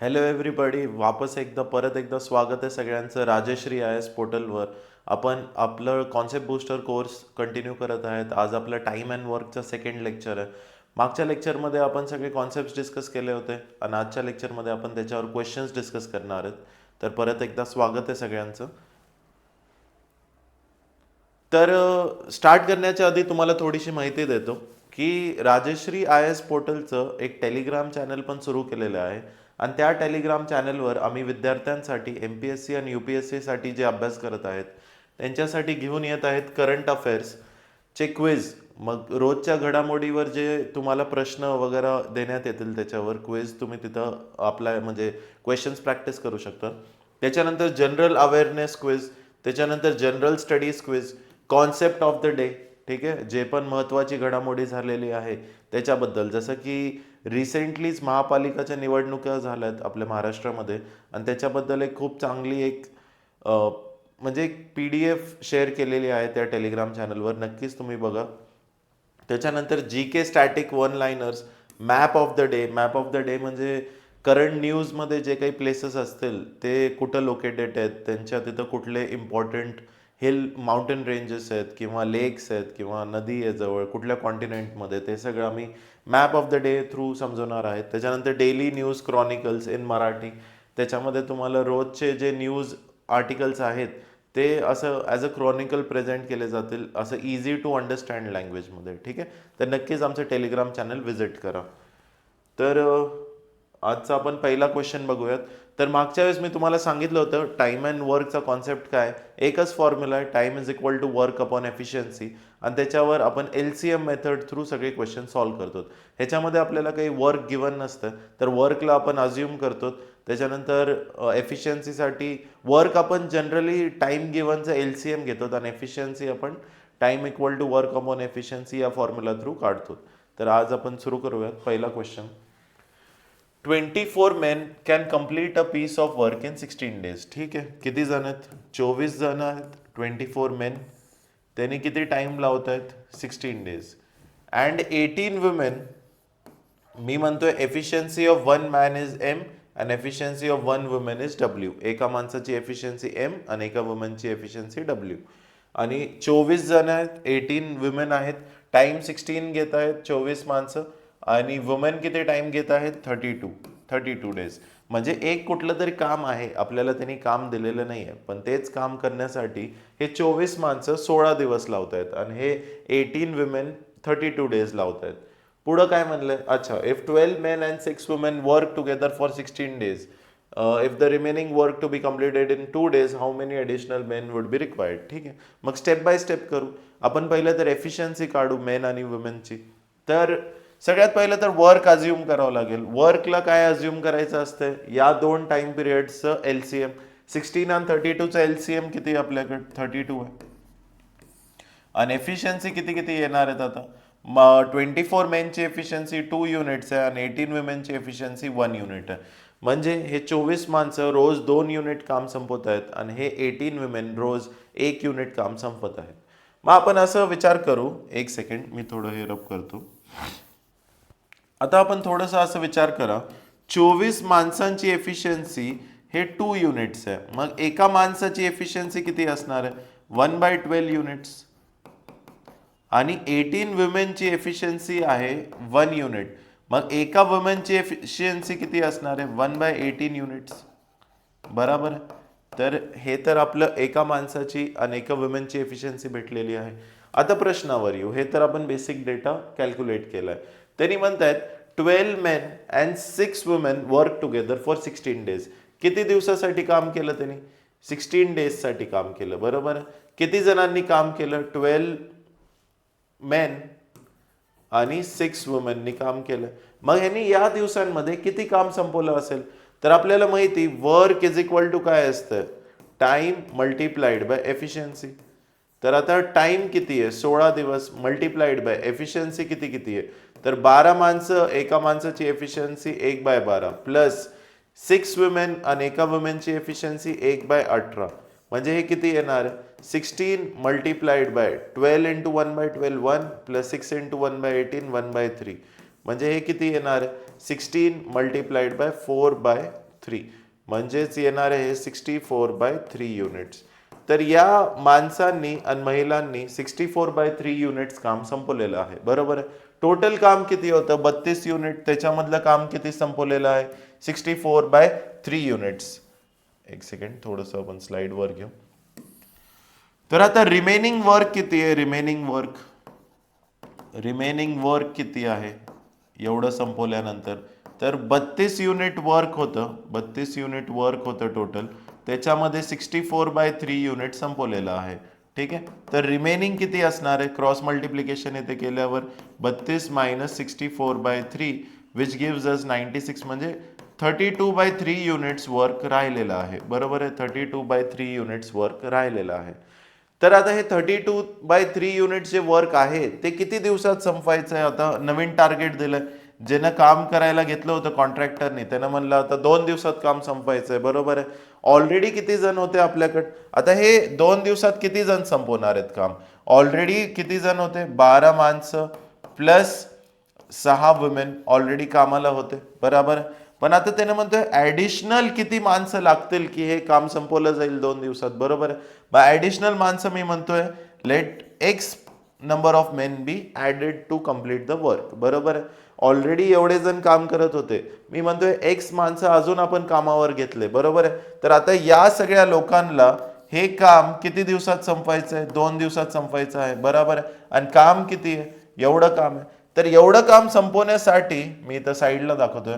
Hello everybody, वापस परत एकदा स्वागत आहे सगळ्यांचं राजश्री आय एस पोर्टलवर. आपण आपलं कॉन्सेप्ट बूस्टर कोर्स कंटिन्यू करत आहेत. आज आपलं टाईम अँड वर्कचं सेकंड लेक्चर आहे. मागच्या लेक्चरमध्ये आपण सगळे कॉन्सेप्ट डिस्कस केले होते आणि आजच्या लेक्चरमध्ये आपण त्याच्यावर क्वेश्चन्स डिस्कस करणार आहेत. तर परत एकदा स्वागत आहे सगळ्यांचं. तर स्टार्ट करण्याच्या आधी तुम्हाला थोडीशी माहिती देतो की राजश्री आय एस पोर्टलचं एक टेलिग्राम चॅनल पण सुरू केलेलं आहे आणि त्या टेलिग्राम चॅनलवर आम्ही विद्यार्थ्यांसाठी एम पी एस सी आणि यू पी एस सीसाठी जे अभ्यास करत आहेत त्यांच्यासाठी घेऊन येत आहेत करंट अफेअर्सचे क्विज. मग रोजच्या घडामोडीवर जे तुम्हाला प्रश्न वगैरे देण्यात येतील त्याच्यावर क्विज तुम्ही तिथं अप्लाय म्हणजे क्वेश्चन्स प्रॅक्टिस करू शकता. त्याच्यानंतर जनरल अवेअरनेस क्विज, त्याच्यानंतर general studies quiz, concept of the day, ठीक आहे, जे पण महत्त्वाची घडामोडी झालेली आहे त्याच्याबद्दल. जसं की रिसेंटलीच महापालिकाच्या निवडणुका झाल्यात आपल्या महाराष्ट्रामध्ये आणि त्याच्याबद्दल एक खूप चांगली म्हणजे एक पी डी एफ शेअर केलेली आहे त्या टेलिग्राम चॅनलवर, नक्कीच तुम्ही बघा. त्याच्यानंतर G K static one liners, map of the day. Map of the day म्हणजे करंट न्यूजमध्ये जे काही प्लेसेस असतील ते कुठं लोकेटेड आहेत, त्यांच्या तिथं कुठले इम्पॉर्टंट हिल माउंटेन रेंजेस आहेत किंवा लेक्स आहेत किंवा नदी आहे जवळ कुठल्या कॉन्टिनेंटमध्ये, ते सगळं आम्ही map of the day through समजवणार आहेत. त्याच्यानंतर daily news chronicles in Marathi, त्याच्यामध्ये तुम्हाला रोजचे जे न्यूज आर्टिकल्स आहेत ते असं ॲज अ क्रॉनिकल प्रेझेंट केले जातील असं इझी टू अंडरस्टँड लँग्वेजमध्ये, ठीक आहे. तर नक्कीच आमचं टेलिग्राम चॅनल व्हिजिट करा. तर आजचा आपण पहिला क्वेश्चन बघूयात. तर मागच्या वेळेस मी तुम्हाला सांगितलं होतं टाईम अँड वर्कचा कॉन्सेप्ट काय. एकच फॉर्म्युला आहे, time is equal to work upon efficiency, आणि त्याच्यावर आपण L C M method through सगळे क्वेश्चन सॉल्व्ह करतो. ह्याच्यामध्ये आपल्याला काही वर्क गिवन नसतं, तर वर्कला आपण अज्युम करतो. त्याच्यानंतर एफिशियन्सीसाठी वर्क आपण जनरली टाईम गिवनचं एल सी एम घेतो आणि एफिशियन्सी आपण time equal to work upon efficiency या फॉर्म्युला थ्रू काढतो. तर आज आपण सुरू करूयात. पहिला question, 24 men can complete a piece of work in 16 days. ठीक आहे, किती जण आहेत? 24 जण आहेत. 24 मेन, त्यांनी किती टाइम लावत आहेत? 16 डेज. अँड 18 वुमेन, मी म्हणतोय efficiency of one man is M and efficiency of one women is W. एका माणसाची एफिशियन्सी एम आणि एका वुमेनची एफिशियन्सी डब्ल्यू. आणि 24 जण आहेत, 18 वुमेन आहेत, टाइम 16 घेत आहेत 24 माणसं, आणि वुमेन किती टाइम घेत आहेत? 32 डेज. म्हणजे एक कुठलं तरी काम आहे, आपल्याला त्यांनी काम दिलेलं नाही आहे, पण तेच काम करण्यासाठी हे 24 माणसं 16 दिवस लावत आहेत आणि हे 18 वुमेन 32 डेज लावत आहेत. पुढं काय म्हणलंय? अच्छा, if 12 men and 6 women work together for 16 days, if the remaining work to be completed in 2 days, how many additional men would be required. ठीक आहे, मग स्टेप बाय स्टेप करू. आपण पहिलं तर एफिशियन्सी काढू मेन आणि वुमेनची. तर सगळ्यात पहिलं तर वर्क अज्युम करावं लागेल. वर्कला काय अज्युम करायचं असतं? या दोन टाइम पिरियड्सचं एल सी एम. 16 आणि 32चं एल सी एम किती आपल्याकडे? 32 आहे. आणि एफिशियन्सी किती किती येणार आहेत आता? 24 मेनची एफिशियन्सी 2 युनिट्स आहे आणि 18 वुमेनची एफिशियन्सी 1 युनिट आहे. म्हणजे हे 24 माणसं रोज 2 युनिट काम संपवत आहेत आणि हे 18 वुमेन रोज 1 युनिट काम संपवत आहेत. मग आपण असं विचार करू, एक सेकंड मी थोडं हे रब करतो. आता आपण थोडंसं असं विचार करा, 24 माणसांची एफिशियन्सी हे 2 युनिट्स आहे. मग एका माणसाची एफिशियन्सी किती असणार आहे? 1/12 युनिट्स. आणि 18 वुमेनची एफिशियन्सी आहे 1 युनिट. मग एका वुमेनची एफिशियन्सी किती असणार आहे? 1/18 युनिट्स. बरोबर आहे. तर हे तर आपलं एका माणसाची आणि एका वुमेनची एफिशियन्सी भेटलेली आहे. आता प्रश्नावर येऊ. हे तर आपण बेसिक डेटा कॅल्क्युलेट केलाय. त्यांनी म्हणतायत 12 men and 6 women work together for 16 days. किती दिवसासाठी काम केलं त्यांनी? 16 डेजसाठी काम केलं. बरोबर आहे. किती जणांनी काम केलं? 12 मेन आणि 6 वुमेननी काम केलं. मग ह्यांनी या दिवसांमध्ये किती काम संपवलं असेल? तर आपल्याला माहिती वर्क इज इक्वल टू काय असतं? Time multiplied by efficiency. तर आता टाइम किती आहे? 16 दिवस मल्टिप्लाइड बाय एफिशियन्सी किती किती आहे? तर 12 माणसं, एका माणसाची एफिशियन्सी 1/12 प्लस 6 वुमेन आणि एका वुमेनची एफिशियन्सी 1/18. म्हणजे हे किती येणार? 16 multiplied by 12 into 1/12 1 plus 6 into 1/18 1/3. म्हणजे हे किती येणार? 16 मल्टिप्लाइड बाय 4/3. 3 म्हणजेच येणार आहे 64/3 युनिट्स. तर या माणसांनी आणि महिलांनी 64/3 युनिट्स काम संपवलेलं आहे. बरोबर आहे. टोटल काम किती होतं? 32 युनिट. त्याच्यामधलं काम किती संपवलेलं आहे? 64/3 युनिट्स. एक सेकंड, थोडंसं आपण स्लाइड वर घेऊ. तर आता रिमेनिंग वर्क किती आहे? रिमेनिंग वर्क किती आहे एवढं संपवल्यानंतर? तर 32 युनिट वर्क होतं टोटल. त्याच्यामध्ये 64/3 युनिट संपवलेलं आहे. ठीक आहे. तर रिमेनिंग किती असणार आहे? क्रॉस मल्टिप्लिकेशन येथे केल्यावर 32 - 64/3 विच गिव्स अस 96, म्हणजे 32/3 युनिट्स वर्क राहिलेलं आहे. बरोबर आहे. 32/3 युनिट्स वर्क राहिलेलं आहे. तर आता हे 32/3 युनिट जे वर्क आहे ते किती दिवसात संपवायचं आहे? आता नवीन टार्गेट दिलंय. ज्यानं काम करायला घेतलं होतं कॉन्ट्रॅक्टरने, त्यानं म्हणलं आता 2 दिवसात काम संपवायचंय. बरोबर आहे. ऑलरेडी किती जण होते आपल्याकडे? आता हे 2 दिवसात किती जण संपवणार आहेत काम? ऑलरेडी किती जण होते? 12 माणसं प्लस 6 वुमेन ऑलरेडी कामाला होते. बरोबर. पण आता त्याने म्हणतोय ऍडिशनल किती माणसं लागतील की हे काम संपवलं जाईल 2 दिवसात. बरोबर आहे. मग ऍडिशनल माणसं मी म्हणतोय let x number of men be added to complete the work. बरोबर आहे. ऑलरेडी एवढे जण काम करत होते. मी म्हणतोय एक्स माणसं अजून आपण कामावर घेतले. बरोबर आहे. तर आता या सगळ्या लोकांना हे काम किती दिवसात संपवायचं आहे? 2 दिवसात संपवायचं आहे. बरोबर आहे. आणि काम किती आहे? एवढं काम आहे. तर एवढं काम संपवण्यासाठी मी इथं साईडला दाखवतोय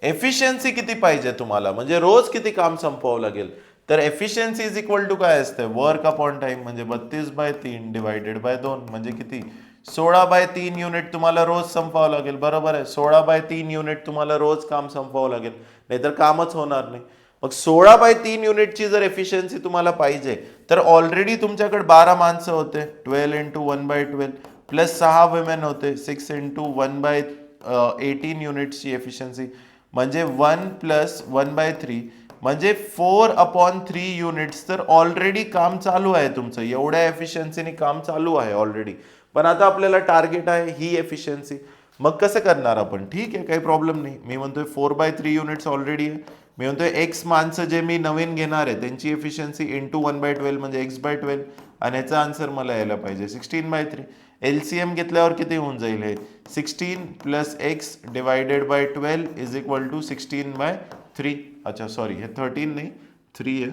एफिशियन्सी किती पाहिजे तुम्हाला, म्हणजे रोज किती काम संपवावं लागेल. तर एफिशियन्सी इज इक्वल टू काय असते? वर्क अपॉन टाइम, म्हणजे 32/3 डिवायडेड बाय 2 म्हणजे किती? 16/3 युनिट तुम्हाला रोज संपवावं लागेल. बरोबर आहे. 16/3 युनिट तुम्हाला रोज काम संपवावं लागेल, नाहीतर कामच होणार नाही. मग 16/3 युनिटची जर एफिशियन्सी तुम्हाला पाहिजे तर ऑलरेडी तुमच्याकडे 12 माणसं होते. 12 × 1/12 प्लस 6 वुमेन होते. 6 × 1/18 युनिट्सची एफिशियन्सी, म्हणजे 1 + 1/3 म्हणजे 4/3 युनिट्स. तर ऑलरेडी काम चालू आहे तुमचं. एवढ्या एफिशियन्सीने काम चालू आहे ऑलरेडी. पण आता आपल्याला टार्गेट आहे ही एफिशियन्सी. मग कसं करणार आपण? ठीक आहे, काही प्रॉब्लेम नाही. मी म्हणतोय 4/3 युनिट्स ऑलरेडी आहे. मी म्हणतोय एक्स माणसं जे मी नवीन घेणार आहे त्यांची एफिशियन्सी × 1/12 म्हणजे x/12, आणि याचा आन्सर मला यायला पाहिजे 16/3. एलसीएम घेतल्यावर किती होऊन जाईल? हे 16 + x divided by 12 is equal to 16/3. अच्छा सॉरी, हे 13 नाही 3 आहे.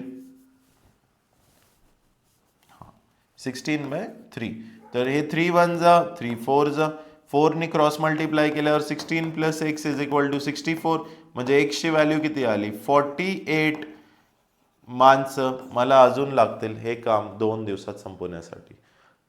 16/3. तर हे 3 1 जा 3 4 जा 4 ने क्रॉस मल्टिप्लाय केल्यावर 16 + x इज इक्वल टू 64, म्हणजे x ची व्हॅल्यू किती आली? 48 माणसं मला अजून लागतील हे काम 2 दिवसात संपवण्यासाठी.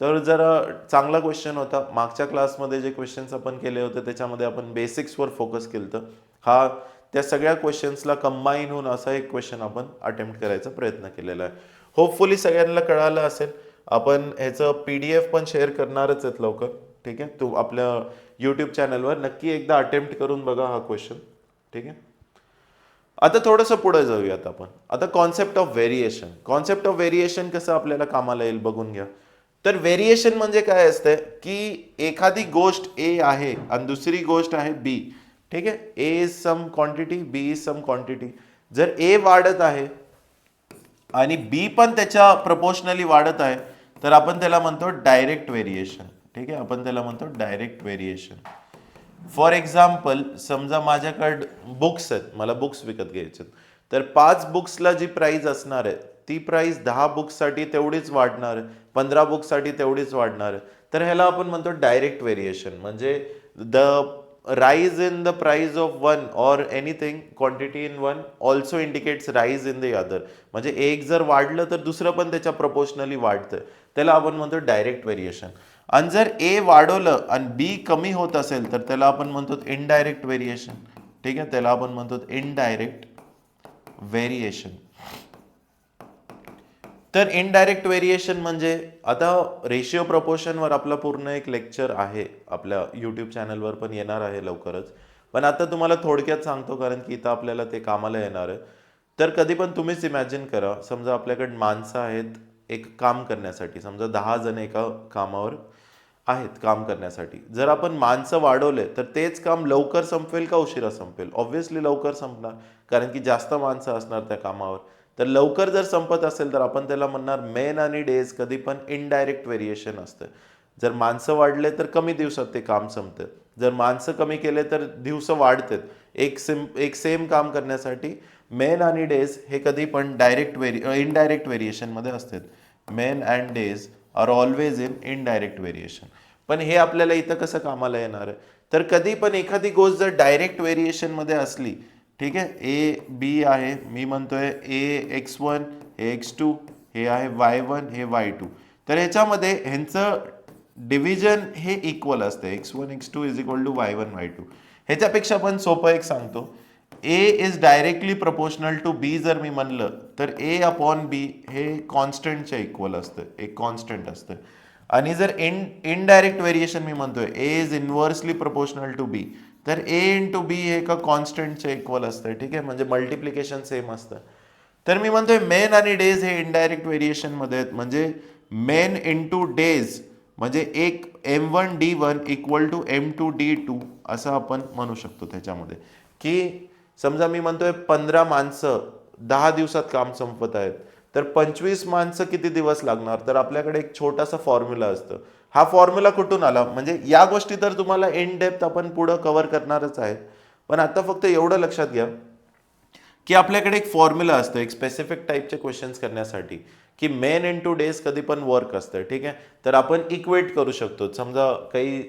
तर जरा चांगला क्वेश्चन होता. मागच्या क्लासमध्ये जे क्वेश्चन्स आपण केले होते त्याच्यामध्ये आपण बेसिक्सवर फोकस केलं. हा त्या सगळ्या क्वेश्चन्सला कंबाईन होऊन असा एक क्वेश्चन आपण अटेम्प्ट करायचा प्रयत्न केलेला आहे. होपफुली सगळ्यांना कळालं असेल. आपण ह्याचं PDF पण शेअर करणारच आहेत लवकर. ठीक आहे. तू आपल्या यूट्यूब चॅनलवर नक्की एकदा अटेम्प्ट करून बघा हा क्वेश्चन. ठीक आहे. आता थोडंसं पुढे जाऊयात आपण. आता कॉन्सेप्ट ऑफ व्हेरिएशन कसं आपल्याला कामाला येईल बघून घ्या. तर व्हेरिएशन म्हणजे काय असतं की एखादी गोष्ट ए आहे आणि दुसरी गोष्ट आहे बी. ठीक आहे. A is some quantity, B is some quantity. जर ए वाढत आहे आणि बी पण त्याच्या प्रपोर्शनली वाढत आहे तर आपण त्याला म्हणतो डायरेक्ट व्हेरिएशन. ठीक आहे. आपण त्याला म्हणतो डायरेक्ट व्हेरिएशन. फॉर एक्झाम्पल, समजा माझ्याकडे बुक्स आहेत, मला बुक्स विकत घ्यायचे, तर 5 बुक्सला जी प्राइस असणार आहे ती प्राइस 10 बुक्ससाठी तेवढीच वाढणार आहे, 15 बुक्ससाठी तेवढीच वाढणार आहे. तर ह्याला आपण म्हणतो डायरेक्ट व्हेरिएशन. म्हणजे the rise in the price of one or anything quantity in one also indicates rise in the other. म्हणजे एक जर वाढलं तर दुसरं पण त्याच्या प्रपोर्शनली वाढतं. त्याला आपण म्हणतो डायरेक्ट व्हेरिएशन. आणि जर ए वाढवलं आणि बी कमी होत असेल तर त्याला आपण म्हणतो इनडायरेक्ट व्हेरिएशन. ठीक आहे. त्याला आपण म्हणतो इनडायरेक्ट व्हेरिएशन. तर इनडायरेक्ट व्हेरिएशन म्हणजे, आता रेशिओ प्रपोर्शनवर आपला पूर्ण एक लेक्चर आहे आपल्या यूट्यूब चॅनलवर पण येणार आहे लवकरच. पण आता तुम्हाला थोडक्यात सांगतो कारण की इथं आपल्याला ते कामाला येणार आहे. तर कधी पण तुम्हीच इमॅजिन करा, समजा आपल्याकडे माणसं आहेत एक काम करण्यासाठी, समजा 10 जण एका कामावर आहेत काम करण्यासाठी. जर आपण माणसं वाढवले तर तेच काम लवकर संपवेल का उशिरा संपेल? ऑब्व्हियसली लवकर संपणार, कारण की जास्त माणसं असणार त्या कामावर. तर लवकर जर संपत असेल तर आपण त्याला म्हणणार मेन आणि डेज कधी पण इनडायरेक्ट व्हेरिएशन असतं. जर माणसं वाढले तर कमी दिवसात ते काम संपतं, जर माणसं कमी केले तर दिवस वाढतात. एक सेम काम करण्यासाठी मेन आणि डेज हे कधी पण इनडायरेक्ट व्हेरिएशनमध्ये असतात. Men and days are always in indirect variation. पण हे आपल्याला इथं कसं कामाला येणार आहे? तर कधी पण एखादी गोष्ट जर डायरेक्ट व्हेरिएशनमध्ये असली, ठीक आहे, ए बी आहे, मी म्हणतोय AX1 हे X2 हे आहे Y1 हे Y2, तर ह्याच्यामध्ये ह्यांचं डिव्हिजन हे इक्वल असतं. X1 X2 is equal to Y1 Y2. ह्याच्यापेक्षा पण सोपं एक सांगतो, ए is directly proportional to be जर मी म्हणलं तर A अपॉन बी हे कॉन्स्टंटच्या इक्वल असतं, एक कॉन्स्टंट असतं. आणि जर इनडायरेक्ट व्हेरिएशन मी म्हणतोय ए is inversely proportional to be, तर ए इंटू बी हे एका कॉन्स्टंटच्या इक्वल असतं. ठीक आहे, म्हणजे मल्टिप्लिकेशन सेम असतं. तर मी म्हणतोय मेन आणि डेज हे इनडायरेक्ट व्हेरिएशन मध्ये आहेत, म्हणजे मेन इंटू डेज म्हणजे एक M1D1 इक्वल टू M2D2 असं आपण म्हणू शकतो त्याच्यामध्ये. की समजा मी म्हणतोय 15 माणसं 10 दिवसात काम संपत आहेत, तर 25 माणसं किती दिवस लागणार? तर आपल्याकडे एक छोटासा फॉर्म्युला असतं. हा फॉर्म्युला कुठून आला? म्हणजे या गोष्टी तर तुम्हाला इन डेप्थ आपण पुढं कव्हर करणारच आहेत, पण आता फक्त एवढं लक्षात घ्या की आपल्याकडे एक फॉर्म्युला असतं एक स्पेसिफिक टाईपचे क्वेश्चन्स करण्यासाठी, की मेन इंटू डेज कधी पण वर्क असतं. ठीक आहे, तर आपण इक्वेट करू शकतो. समजा काही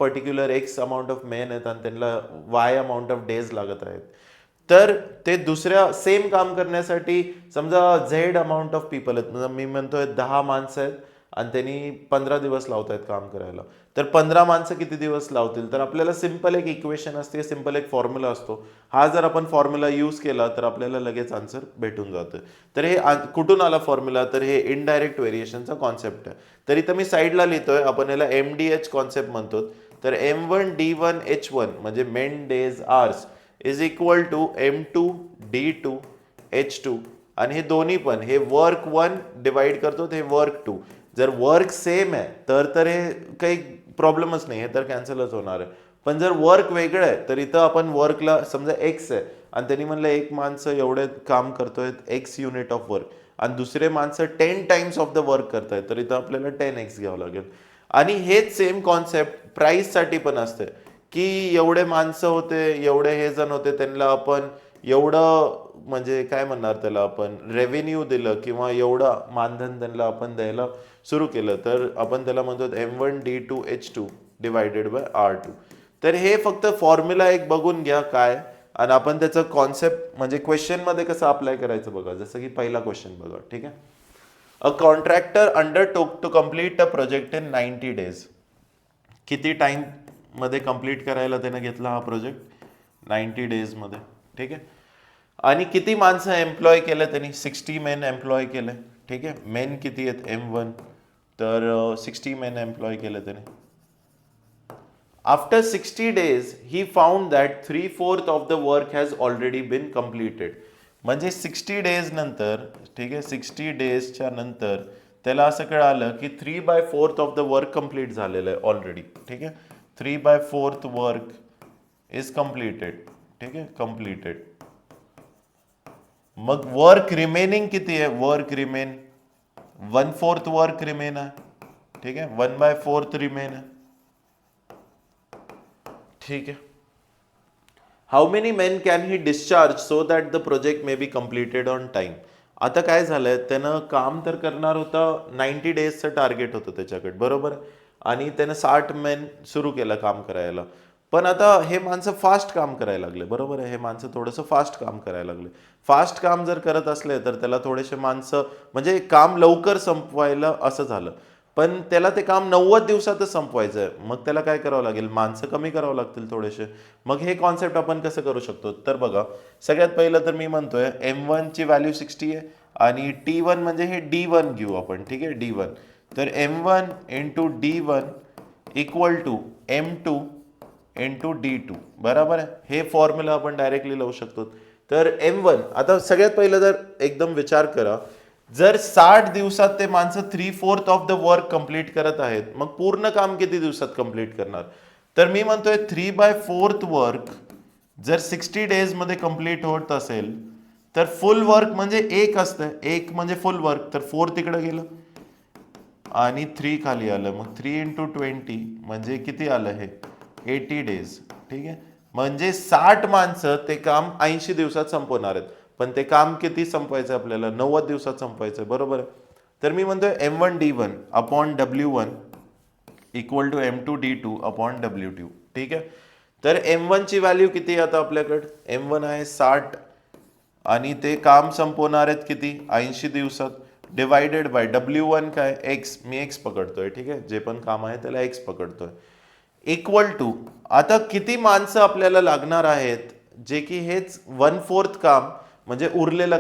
particular x amount of main आहेत आणि त्यांना वाय अमाऊंट ऑफ डेज लागत आहेत, तर ते दुसऱ्या सेम काम करण्यासाठी समजा झेड अमाऊंट ऑफ पीपल आहेत, म्हणजे मी म्हणतोय 10 माणसं आहेत आणि त्यांनी 15 दिवस लावत आहेत काम करायला, तर 15 माणसं किती दिवस लावतील? तर आपल्याला सिंपल एक इक्वेशन असते, सिंपल एक फॉर्म्युला असतो. हा जर आपण फॉर्म्युला यूज केला तर आपल्याला लगेच आन्सर भेटून जातं. तर हे कुठून आला फॉर्म्युला? तर हे इनडायरेक्ट व्हेरिएशनचा कॉन्सेप्ट आहे. तर इथं मी साईडला लिहितोय, आपण याला MDH कॉन्सेप्ट म्हणतो. तर M1D1H1 म्हणजे men days hours is equal to M2D2H2, आणि हे दोन्ही पण हे वर्क 1 डिवाइड करतो हे वर्क 2. जर वर्क सेम आहे तर हे काही प्रॉब्लेमच नाही, हे तर कॅन्सलच होणार आहे. पण जर वर्क वेगळं आहे तर इथं आपण वर्कला समजा एक्स आहे आणि त्यांनी म्हणलं एक माणसं एवढे काम करतोय एक्स युनिट ऑफ वर्क, आणि दुसरे माणसं 10 टाइम्स ऑफ द वर्क करतायत, तर इथं आपल्याला 10x घ्यावं लागेल. आणि हेच सेम कॉन्सेप्ट प्राइससाठी पण असते, की एवढे माणसं होते, एवढे हे जण होते, त्यांना आपण एवढं म्हणजे काय म्हणणार त्याला आपण रेव्हेन्यू दिलं किंवा एवढं मानधन त्यांना आपण द्यायला सुरू केलं, तर आपण त्याला म्हणतो M1D2H2 डिवायडेड बाय R2. तर हे फक्त फॉर्म्युला एक बघून घ्या काय, आणि आपण त्याचं कॉन्सेप्ट म्हणजे क्वेश्चन मध्ये कसं अप्लाय करायचं बघा. जसं की पहिला क्वेश्चन बघा. ठीक आहे, a contractor undertook to complete a project in 90 days. किती टाइम मध्ये कंप्लीट करायला त्याने घेतला हा प्रोजेक्ट? 90 days मध्ये. ठीक आहे, आणि किती माणसं एम्प्लॉय केलं त्यांनी? 60 मेन एम्प्लॉय केले. ठीक आहे, मेन किती आहेत? M1, तर 60 मेन एम्प्लॉय केले त्याने. After 60 days he found that 3/4 of the work has already been completed. म्हणजे 60 days नंतर, ठीक आहे, 60 daysच्या नंतर त्याला असं कळालं की 3/4 ऑफ द वर्क कम्प्लीट झालेलं आहे ऑलरेडी. ठीक आहे, 3/4 वर्क इज कम्प्लिटेड. ठीक आहे, कम्प्लिटेड. मग वर्क रिमेनिंग किती आहे? वर्क रिमेन 1/4 वर्क रिमेन आहे. ठीक आहे, 1/4 रिमेन आहे. ठीक आहे, how many main can he discharge so that the project may be completed on time. आता काय झालंय, त्यानं काम तर करणार होतं, 90 डेजचं टार्गेट होतं त्याच्याकडे, बरोबर, आणि त्यानं 60 मेन सुरू केलं काम करायला. पण आता हे माणसं फास्ट काम करायला लागले, बरोबर आहे, हे माणसं थोडंसं फास्ट काम करायला लागले. फास्ट काम जर करत असले तर त्याला थोडेसे माणसं म्हणजे काम लवकर संपवायला असं झालं. पण त्याला ते काम 90 दिवसातच संपवायचं आहे, मग त्याला काय करावं लागेल? माणसं कमी करावं लागतील थोडेसे. मग हे कॉन्सेप्ट आपण कसं करू शकतो? तर बघा, सगळ्यात पहिलं तर मी म्हणतोय M1 ची व्हॅल्यू 60 आहे आणि T1 म्हणजे हे D1 घेऊ आपण. ठीक आहे, D1. तर M1 into D1 equal to M2 into D2, बरोबर आहे. हे फॉर्म्युला आपण डायरेक्टली लावू शकतो. तर M1, आता सगळ्यात पहिलं जर एकदम विचार करा, जर 60 दिवसात ते माणसं 3/4 ऑफ द वर्क कम्प्लीट करत आहेत, मग पूर्ण काम किती दिवसात कम्प्लीट करणार? तर मी म्हणतोय 3/4 वर्क जर 60 डेज मध्ये कम्प्लीट होत असेल तर फुल वर्क म्हणजे एक असतं, एक म्हणजे फुल वर्क, तर 4 तिकडे गेलं आणि 3 खाली आलं, मग 3 × 20 म्हणजे किती आलं हे 80 डेज. ठीक आहे, म्हणजे 60 माणसं ते काम 80 दिवसात संपवणार आहेत, पण ते काम किती संपवायचं आपल्याला? 90 दिवसात संपवायचं, बरोबर आहे. तर मी म्हणतोय M1D1 upon W1 equal to M2D2 upon W2. ठीक आहे, तर M1 ची व्हॅल्यू किती आहे आता आपल्याकडे? M1 आहे 60 आणि ते काम संपवणार आहेत किती? 80 दिवसात. डिवायडेड बाय W1 काय? X, मी X पकडतोय. ठीक आहे, जे पण काम आहे त्याला X पकडतोय, इक्वल टू आता किती माणसं आपल्याला लागणार आहेत जे की हेच 1/4 काम म्हणजे उरलेलं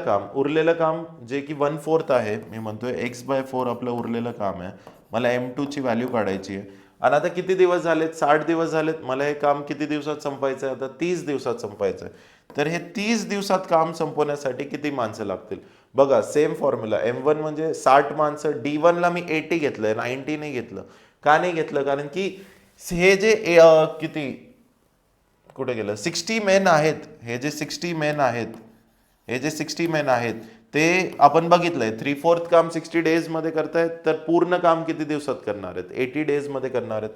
काम जे की 1/4 आहे. मी म्हणतोय X/4 आपलं उरलेलं काम आहे, मला M2 ची व्हॅल्यू काढायची आहे. आणि आता किती दिवस झालेत? 60 दिवस झालेत. मला हे काम किती दिवसात संपायचं आहे? आता 30 दिवसात संपायचं आहे. तर हे 30 दिवसात काम संपवण्यासाठी किती माणसं लागतील? बघा, सेम फॉर्म्युला. M1 म्हणजे 60 माणसं, D1 ला मी 80 घेतलंय, 90 नाही घेतलं. का नाही घेतलं? कारण की हे जे किती कुठे गेलं 60 मेन आहेत, हे जे 60 मेन आहेत ते आपण बघितलंय 3/4 काम 60 डेज मध्ये करतायत, तर पूर्ण काम किती दिवसात करणार आहेत? 80 डेज मध्ये करणार आहेत.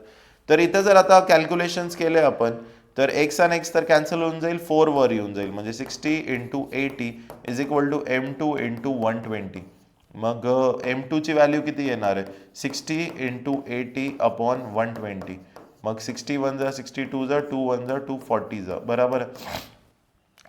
तर इथं जर आता कॅल्क्युलेशन्स केले आपण तर एक्स आणि एक्स तर कॅन्सल होऊन जाईल, 4 वर येऊन जाईल, म्हणजे 60 × 80 इज इक्वल टू M2 × 120. मग M2 ची व्हॅल्यू किती येणार आहे? 60 × 80 अपॉन 120. मग 61 जा 62 जा 2 जा 240 जा, बरोबर आहे.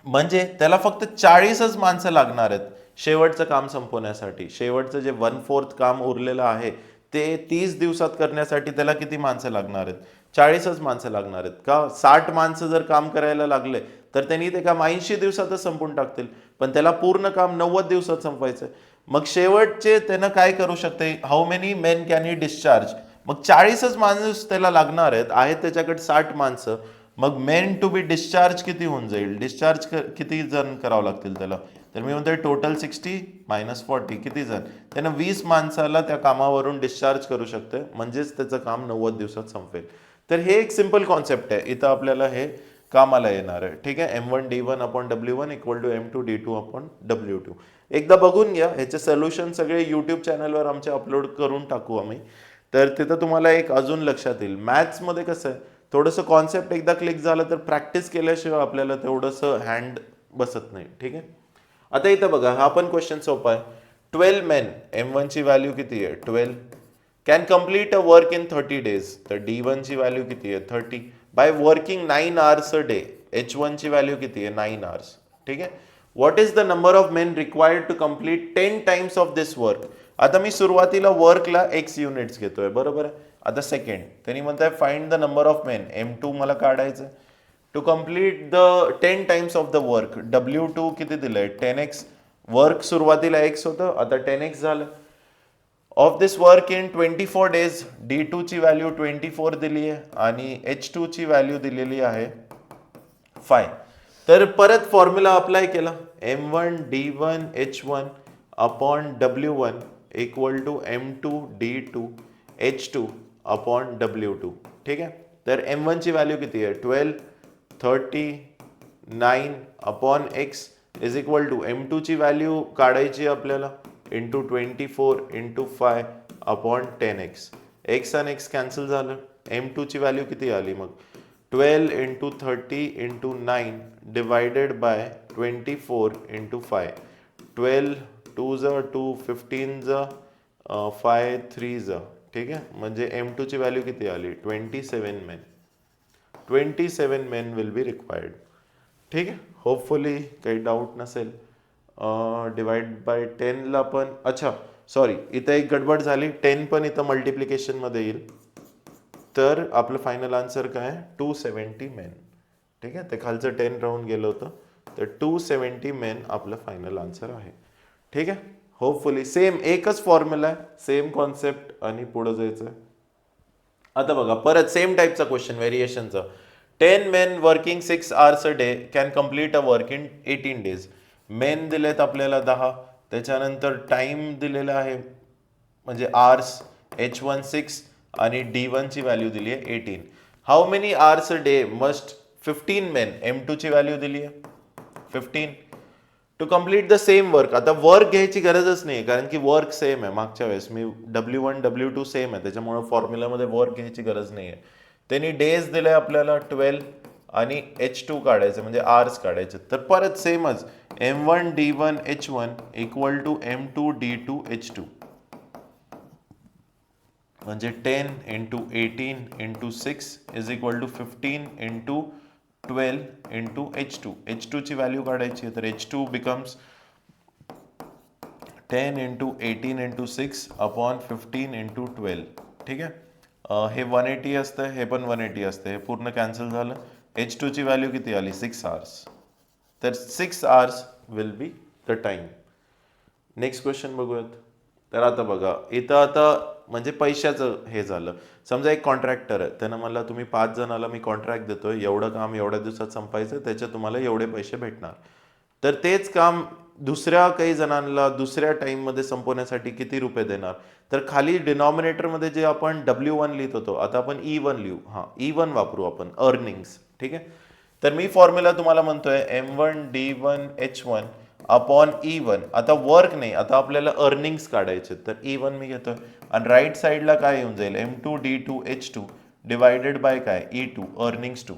म्हणजे त्याला फक्त 40च माणसं लागणार आहेत शेवटचं काम संपवण्यासाठी. शेवटचं जे 1/4 काम उरलेलं आहे ते 30 दिवसात करण्यासाठी त्याला किती माणसं लागणार आहेत? 40च माणसं लागणार आहेत. का? 60 माणसं जर काम करायला लागले तर त्यांनी ते काम 80 दिवसातच संपवून टाकतील, पण त्याला पूर्ण काम 90 दिवसात संपवायचं. मग शेवटचे त्यानं काय करू शकते? How many main can he discharge? मग 40च माणूस त्याला लागणार आहेत त्याच्याकडे 60 माणसं. मग मेन टू बी डिस्चार्ज किती होऊन जाईल? डिस्चार्ज किती जण करावं लागतील त्याला? तर मी म्हणतोय टोटल 60 मायनस 40 किती जण? त्यानं 20 माणसाला त्या कामावरून डिस्चार्ज करू शकते, म्हणजेच त्याचं काम 90 दिवसात संपेल. तर हे एक सिंपल कॉन्सेप्ट आहे, इथं आपल्याला हे कामाला येणार आहे. ठीक आहे, M1D1 upon W1 equal to M2D2 upon W2. एकदा बघून घ्या, ह्याचे सोल्युशन सगळे युट्यूब चॅनलवर आमचे अपलोड करून टाकू आम्ही, तर तिथं तुम्हाला एक अजून लक्षात येईल. मॅथ्समध्ये कसं आहे, थोडंसं कॉन्सेप्ट एकदा क्लिक झालं तर प्रॅक्टिस केल्याशिवाय आपल्याला तेवढंसं हँड बसत नाही. ठीक आहे, आता इथं बघा, हा पण क्वेश्चन सोपा आहे. 12 मेन, M1 ची व्हॅल्यू किती आहे? 12 can complete a work in 30 days, तर D1 ची व्हॅल्यू किती आहे? 30 by working 9 hours a day. H1 ची व्हॅल्यू किती आहे? 9 hours. ठीक आहे, what is the number of men required to complete 10 times of this work? आता मी सुरुवातीला वर्कला X युनिट्स घेतोय, बरोबर आहे. आता सेकंड त्यांनी म्हणताय find the number of men. M2 मला काढायचं to complete the 10 times of the work. W2 किती दिलंय? 10x. वर्क सुरुवातीला x होतं, आता 10x झालं. Of this work in 24 days, D2 ची व्हॅल्यू 24 दिली आहे आणि H2 ची व्हॅल्यू दिलेली आहे 5. तर परत फॉर्म्युला अप्लाय केला, M1D1 H1 upon W1 equal to M2D2 H2 upon W2. ठीक आहे, तर M1 ची व्हॅल्यू किती आहे? 12, 30, 9 upon X is equal to M2 ची व्हॅल्यू काढायची आपल्याला into 24 into 5 upon 10x. X आणि X कॅन्सल झालं. M2 ची व्हॅल्यू किती आली मग? 12 into 30 into 9 divided by 24 into 5. 12 2 जा 2, 15 जा 5, 3 जा. ठीक आहे, म्हणजे M2 ची व्हॅल्यू किती आली? 27 main. 27 men will be required. ठीक आहे, होपफुली काही डाऊट नसेल. डिवाइड बाय 10 ला पण, अच्छा सॉरी, इथं एक गडबड झाली, 10 पण इथं मल्टिप्लिकेशन मध्ये येईल. तर आपलं फायनल आन्सर काय आहे? 270 मेन. ठीक आहे, ते खालचं 10 राहून गेलं होतं, तर 270 मेन आपलं फायनल आन्सर आहे. ठीक आहे, होपफुली सेम एकच फॉर्म्युला आहे, सेम कॉन्सेप्ट आणि पुढे जायचं आहे. आता बघा, परत सेम टाईपचा क्वेश्चन, व्हेरिएशनचा. 10 men working 6 hours a day can complete a work in 18 days. Men दिलेत आपल्याला 10, त्याच्यानंतर टाइम दिलेला आहे म्हणजे आर्स H1 6 आणि D1 ची व्हॅल्यू दिली आहे 18. How many hours a day must 15 men M2 ची व्हॅल्यू दिली आहे 15 to complete the same work. आता वर्क घ्यायची गरजच नाही कारण की वर्क सेम आहे. मागच्या वेळेस मी W1 W2 सेम आहे त्याच्यामुळे फॉर्म्युलामध्ये वर्क घ्यायची गरज नाही आहे. त्यांनी डेज दिले आपल्याला 12 आणि H2 काढायचे म्हणजे आवर्स काढायचे. तर परत सेमच M1 D1 H1 equal to M2 D2 H2 म्हणजे 10 into 18 into 6 is equal to 15 into 12 into H2. H2 ची व्हॅल्यू काढायची आहे तर H2 becomes 10 into 18 into 6 upon 15 into 12. ठीक आहे. हे 180 असतं हे पण 180 असतं हे पूर्ण कॅन्सल झालं. H2 ची व्हॅल्यू किती आली 6 आवर्स. तर 6 hours will be the time. Next question बघूयात. तर आता बघा इथं आता म्हणजे पैशाचं हे झालं. समजा एक कॉन्ट्रॅक्टर आहे त्यानं मला तुम्ही 5 जणाला मी कॉन्ट्रॅक्ट देतोय एवढं काम एवढ्या दिवसात संपायचं त्याचे तुम्हाला एवढे पैसे भेटणार. तर तेच काम दुसऱ्या काही जणांना दुसऱ्या टाइममध्ये संपवण्यासाठी किती रुपये देणार. तर खाली डिनॉमिनेटरमध्ये जे आपण W1 लिहित होतो आता आपण E1 लिहू. हां E1 वापरू आपण अर्निंग्स. ठीक आहे. तर मी फॉर्म्युला तुम्हाला म्हणतोय M1 D1 H1 upon E1. आता वर्क नाही आता आपल्याला अर्निंग्स काढायचे तर E1 मी घेतोय आणि राईट साईडला काय येऊन जाईल M2 D2 H2 divided by काय E2 अर्निंग्स 2.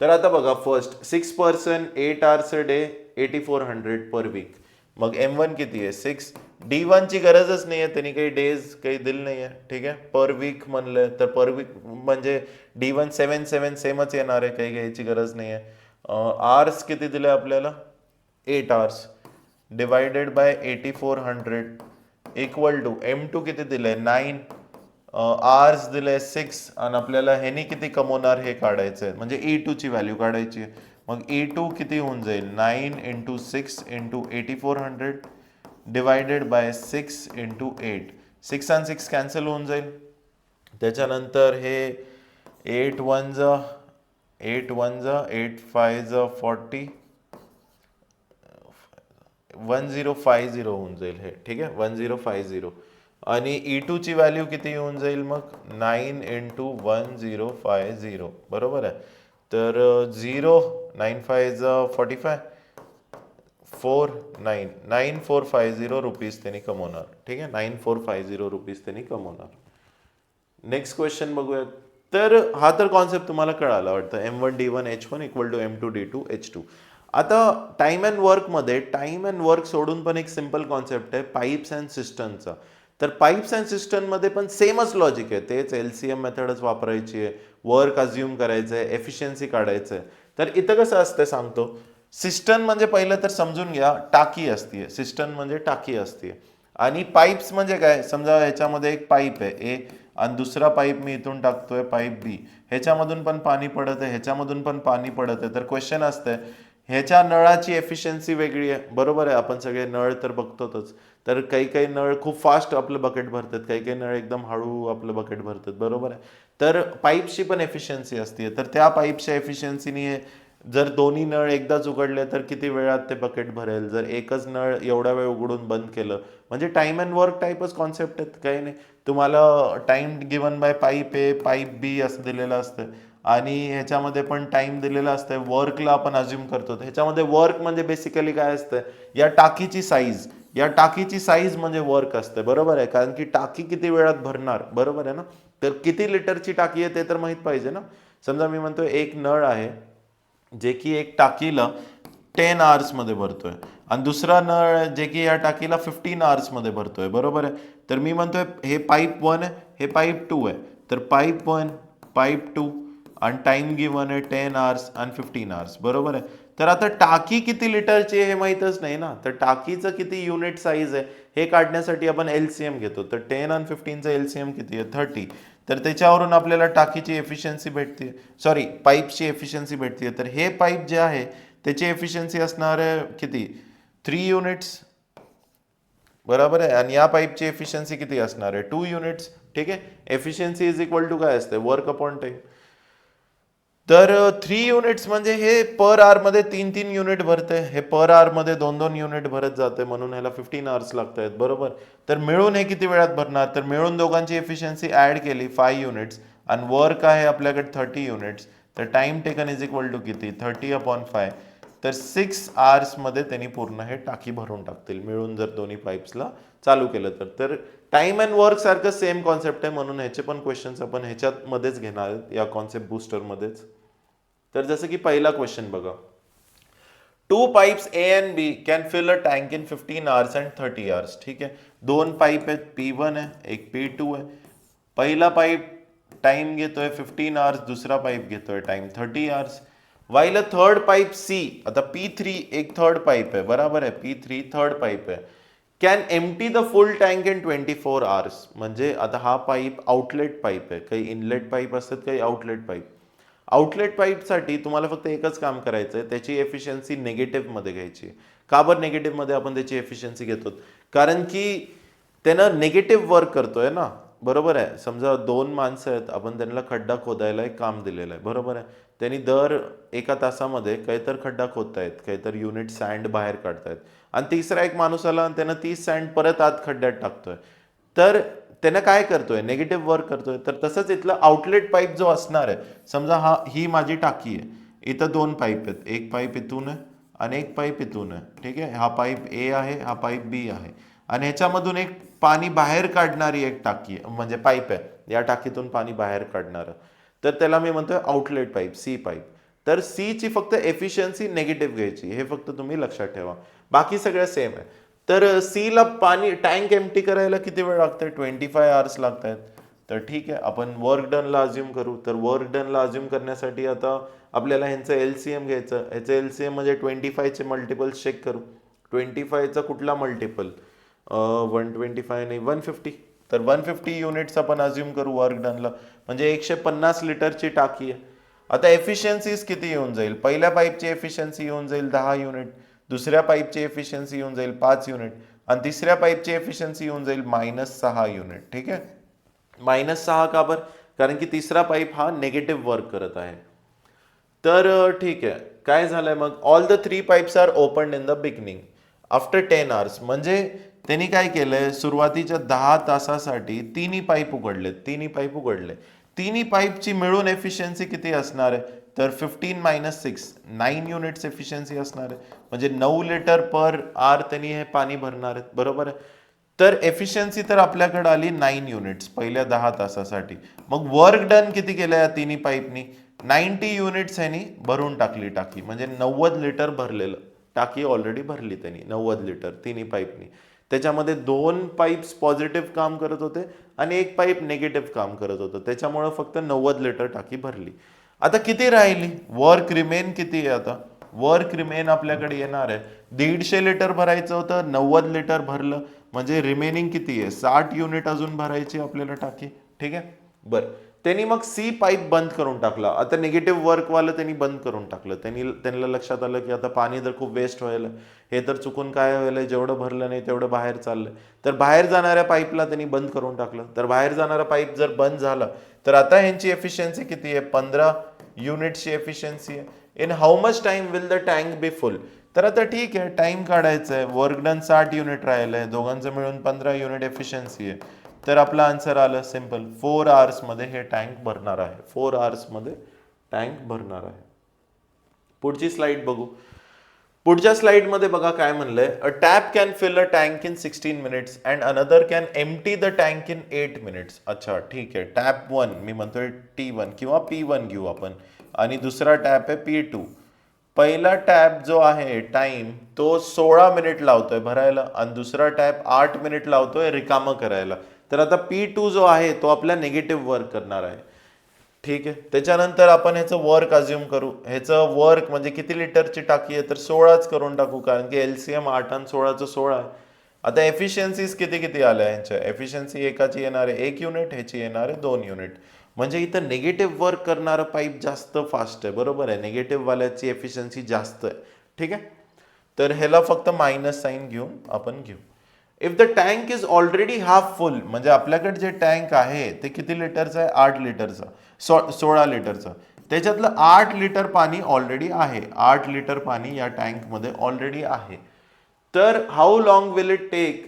तर आता बघा first 6 person 8 hours a day 8400 per weak. मग M1 किती आहे 6. D1 ची गरजच नाही आहे त्यांनी काही डेज काही दिलं नाही आहे. ठीक आहे. पर वीक म्हणलं तर पर वीक म्हणजे D1 7 सेमच येणार आहे काही घ्यायची गरज नाही आहे. आवर्स किती दिले आपल्याला 8 hours divided by 8400 equal to M2 किती दिलंय 9 आवर्स दिले 6 आणि आपल्याला ह्यानी किती कमवणार हे काढायचं आहे म्हणजे E2 ची व्हॅल्यू काढायची आहे. मग E2 किती होऊन जाईल 9 into 6 into 8400 divided by 6 into 8. 6 आणि 6 कॅन्सल होऊन जाईल. त्याच्यानंतर हे 8 1 जा 8 1 जा 8 5 जा 40 1050 होऊन जाईल हे. ठीक आहे 1050 आणि E2 ची व्हॅल्यू किती येऊन जाईल मग 9 इंटू 1050 बरोबर आहे. तर 0 9 5 45 9450 रुपीज त्यांनी कमवणार. ठीक आहे 9450 रुपीज त्यांनी कमवणार. नेक्स्ट क्वेश्चन बघूयात. तर हा तर कॉन्सेप्ट तुम्हाला कळाला वाटतं M1 D1 H1 equal to M2 D2 H2. आता टाइम अँड वर्कमध्ये टाइम अँड वर्क सोडून पण एक सिम्पल कॉन्सेप्ट आहे पाईप्स अँड सिस्टमचा. तर पाईप्स अँड सिस्टममध्ये पण सेमच लॉजिक आहे तेच LCM मेथडच वापरायची आहे. वर्क अज्युम करायचं आहे एफिशियन्सी काढायचं आहे. तर इथं कसं असतं सांगतो. सिस्टम म्हणजे पहिलं तर समजून घ्या टाकी असते. सिस्टम म्हणजे टाकी असते आणि पाईप्स म्हणजे काय समजा ह्याच्यामध्ये एक पाईप आहे ए आणि दुसरा पाईप मी इथून टाकतोय पाईप बी. ह्याच्यामधून पण पाणी पडत आहे ह्याच्यामधून पण पाणी पडत आहे. तर क्वेश्चन असतंय ह्याच्या नळाची एफिशियन्सी वेगळी आहे बरोबर आहे. आपण सगळे नळ तर बघतोच. तर काही काही नळ खूप फास्ट आपलं बकेट भरतात काही काही नळ एकदम हळू आपलं बकेट भरतात बरोबर आहे. तर पाईपची पण एफिशियन्सी असते. तर त्या पाईपच्या एफिशियन्सीने जर दोन्ही नळ एकदाच उघडले तर किती वेळात ते बकेट भरेल. जर एकच नळ एवढा वेळ उघडून बंद केलं म्हणजे टाइम अँड वर्क टाईपच कॉन्सेप्ट आहेत काही नाही. तुम्हाला time given by pipe A pipe B असं दिलेलं असतं आणि ह्याच्यामध्ये पण टाइम दिलेला असतं. वर्कला आपण अज्युम करतो ह्याच्यामध्ये वर्क म्हणजे बेसिकली काय असतं या टाकीची साईज म्हणजे वर्क असतं बरोबर आहे. कारण की टाकी किती वेळात भरणार बरोबर आहे ना. तर किती लिटरची टाकी आहे ते तर माहित पाहिजे ना. समजा मी म्हणतो एक नळ आहे जे की एक टाकीला 10 आवर्स मध्ये भरतोय आणि दुसरा नळ जे की या टाकीला 15 आवर्स मध्ये भरतोय बरोबर आहे. तर मी म्हणतोय हे पाईप 1 आहे हे पाईप 2 आहे. तर पाईप 1 पाईप 2 आणि टाइम गिवन आहे 10 आवर्स आणि 15 आवर्स बरोबर आहे. तर आता टाकी किती लिटरची आहे हे माहीतच नाही ना. तर टाकीचं किती युनिट साईज आहे हे काढण्यासाठी आपण LCM घेतो. तर 10 आणि 15चा LCM किती आहे 30. तर त्याच्यावरून आपल्याला टाकीची एफिशियन्सी भेटते सॉरी पाईपची एफिशियन्सी भेटते. तर हे पाईप जे आहे त्याची एफिशियन्सी असणार आहे किती 3 युनिट्स बरोबर आहे. आणि या पाईपची एफिशियन्सी किती असणार आहे 2 युनिट्स. ठीक आहे. एफिशियन्सी इज इक्वल टू काय असते वर्क अपॉन टाइम. तर 3 युनिट्स म्हणजे हे पर आवर मध्ये 3-3 युनिट भरते, हे पर आवर मध्ये 2-2 युनिट भरत जाते, म्हणून ह्याला 15 आवर्स लागत आहेत, बरोबर. तर मिळून हे किती वेळात भरणार, तर मिळून दोघांची एफिशियन्सी ऍड केली 5 युनिट्स आणि वर्क आहे आपल्याकडे 30 युनिट्स, तर time taken is equal to किती 30/5, तर 6 आवर्स मध्ये त्यांनी पूर्ण हे टाकी भरून टाकतील मिळून, जर दोन्ही पाईप्सला चालू केलं तर टाइम अँड वर्क सारखं सेम कॉन्सेप्ट आहे, म्हणून ह्याचे पण क्वेश्चन्स आपण ह्याच्यात मध्येच घेणार आहेत, या कॉन्सेप्ट बुस्टर मध्येच. तर जसं की पहिला क्वेश्चन बघा, 2 pipes A and B can fill a tank in 15 hours and 30 hours. ठीक आहे, दोन पाईप आहेत, P1 आहे एक P2 आहे. पहिला पाईप टाइम घेतोय 15 आवर्स, दुसरा पाईप घेतोय time 30 hours. While a third pipe C, आता P3 एक थर्ड पाईप आहे, बरोबर आहे, P3 थर्ड पाईप आहे, can empty the full tank in 24 hours. म्हणजे आता हा पाईप आउटलेट पाईप आहे, काही इनलेट पाईप असतात, काही आउटलेट पाईप. आउटलेट पाईपसाठी तुम्हाला फक्त एकच काम करायचं आहे, त्याची एफिशियन्सी नेगेटिव्ह मध्ये घ्यायची. का बरं नेगेटिव्ह मध्ये आपण त्याची एफिशियन्सी घेतो, कारण की त्यानं नेगेटिव्ह वर्क करतोय ना, बरोबर आहे. समजा 2 माणसं आहेत, आपण त्यांना खड्डा खोदायला एक काम दिलेलं आहे, बरोबर आहे. त्यांनी दर एका तासामध्ये काहीतरी खड्डा खोदतायत, काहीतरी युनिट सँड बाहेर काढतायत, आणि तिसरा एक माणूस आला आणि त्यानं 30 सँड परत आत खड्ड्यात टाकतोय, तर त्यानं काय करतोय, नेगेटिव्ह वर्क करतोय. तर तसंच इथलं आउटलेट पाईप जो असणार आहे, समजा ही माझी टाकी आहे, इथं 2 पाईप आहेत, एक पाईप इथून आहे आणि एक पाईप इथून आहे, ठीक आहे. हा पाईप ए आहे, हा पाईप बी आहे, आणि ह्याच्यामधून एक पाणी बाहेर काढणारी एक टाकी आहे, म्हणजे पाईप आहे, या टाकीतून पाणी बाहेर काढणारं, तर त्याला मी म्हणतोय आउटलेट पाईप, सी पाईप. तर सी ची फक्त एफिशियन्सी नेगेटिव्ह घ्यायची, हे फक्त तुम्ही लक्षात ठेवा, बाकी सगळं सेम आहे. तर सी ला पाणी टँक एम्प्टी करायला किती वेळ लागतंय, 25 आवर्स लागत आहेत. तर ठीक आहे, आपण वर्क डनला अज्युम करू. तर वर्क डनला अज्युम करण्यासाठी आता आपल्याला ह्यांचं एलसीएम घ्यायचं, ह्याचं एलसीएम म्हणजे 25 चे मल्टिपल्स चेक करू. 25चा कुठला मल्टिपल, 125 नाही 150, तर 150 युनिट्स आपण अज्युम करू वर्क डनला, म्हणजे 150 लिटरची टाकी आहे. आता एफिशियन्सीज किती येऊन जाईल, पहिल्या पाईपची एफिशियन्सी येऊन जाईल 10 युनिट, दुसऱ्या पाईपची एफिशियन्सी येऊन जाईल 5 युनिट, आणि तिसऱ्या पाईपची एफिशियन्सी येऊन जाईल -6 युनिट. ठीक आहे, -6 का बरं, कारण की तिसरा पाईप हा नेगेटिव्ह वर्क करत आहे. तर ठीक आहे, काय झालंय मग, all the 3 pipes are open in the beginning after 10 hours. म्हणजे त्यांनी काय केलंय, सुरुवातीच्या 10 तासासाठी तिन्ही पाईप उघडले, तिन्ही पाईपची मिळून एफिशियन्सी किती असणार आहे, तर 15 - 6 9 युनिट्स एफिशियन्सी असणार आहे, म्हणजे 9 लिटर पर आवर त्यांनी हे पाणी भरणार आहेत, बरोबर आहे. तर एफिशियन्सी तर आपल्याकडे आली 9 युनिट्स पहिल्या 10 तासासाठी. मग वर्क डन किती केलं या तिन्ही पाईपनी, 90 युनिट्स ह्यांनी भरून टाकली टाकी, म्हणजे 90 लिटर भरलेलं, टाकी ऑलरेडी भरली त्यांनी 90 लिटर तिन्ही पाईपनी. त्याच्यामध्ये 2 पाईप्स पॉझिटिव्ह काम करत होते आणि एक पाईप नेगेटिव्ह काम करत होतं, त्याच्यामुळे फक्त 90 लिटर टाकी भरली. आता किती राहिली, वर्क रिमेन किती आहे, आता वर्क रिमेन आपल्याकडे येणार आहे 150 लिटर भरायचं होतं, 90 लिटर भरलं, म्हणजे रिमेनिंग किती आहे, 60 युनिट अजून भरायची आपल्याला टाकी. ठीक आहे, बरं. त्यांनी मग सी पाईप बंद करून टाकला, आता निगेटिव्ह वर्कवालं त्यांनी बंद करून टाकलं. त्यांना लक्षात आलं की आता पाणी तर खूप वेस्ट व्हायला, हे तर चुकून काय व्हायला, जेवढं भरलं नाही तेवढं बाहेर चाललंय, तर बाहेर जाणाऱ्या पाईपला त्यांनी बंद करून टाकलं. तर बाहेर जाणारा पाईप जर बंद झाला, तर आता ह्यांची एफिशियन्सी किती आहे, 15 युनिटची एफिशियन्सी आहे. In how much time will the tank be full. तर आता ठीक आहे, टाइम काढायचा आहे, वर्क डन 60 युनिट राहिलंय, दोघांचं मिळून 15 युनिट एफिशियन्सी आहे. तर आपला आन्सर आलं सिंपल, 4 आवर्स मध्ये हे टँक भरणार आहे, 4 आवर्स मध्ये टँक भरणार आहे. पुढची स्लाइड बघू. पुढच्या स्लाइड मध्ये बघा काय म्हणलंय, a tap can fill a tank in 16 minutes and another can empty the tank in 8 minutes. अच्छा ठीक आहे, टॅप 1 मी म्हणतोय T1 किंवा P1 घेऊ आपण, आणि दुसरा टॅप आहे P2. पहिला टॅप जो आहे टाइम तो 16 मिनिट लावतोय भरायला, आणि दुसरा टॅप 8 मिनिट लावतोय रिकामं करायला. तर आता P2 जो आहे तो आपला निगेटिव्ह वर्क करणार आहे. ठीक आहे, त्याच्यानंतर आपण ह्याचं वर्क अज्युम करू. ह्याचं वर्क म्हणजे किती लिटरची टाकी आहे, तर 16च करून टाकू, कारण की एलसीएम 8 आणि 16चं 16 आहे. आता एफिशियन्सीज किती किती आल्या ह्यांच्या, एफिशियन्सी एकाची येणार आहे 1 युनिट, ह्याची येणार आहे 2 युनिट. म्हणजे इथं निगेटिव्ह वर्क करणारं पाईप जास्त फास्ट आहे, बरोबर आहे, निगेटिव्ह वाल्याची एफिशियन्सी जास्त आहे. ठीक आहे, तर ह्याला फक्त मायनस साईन घेऊन आपण घेऊ. If the tank is already half फुल, म्हणजे आपल्याकडे जे टँक आहे ते किती लिटरचा आहे, 8 लिटरचा, 16 लिटरचा. त्याच्यातलं 8 लिटर पाणी ऑलरेडी आहे, 8 लिटर पाणी या टँकमध्ये ऑलरेडी आहे. तर how long will it take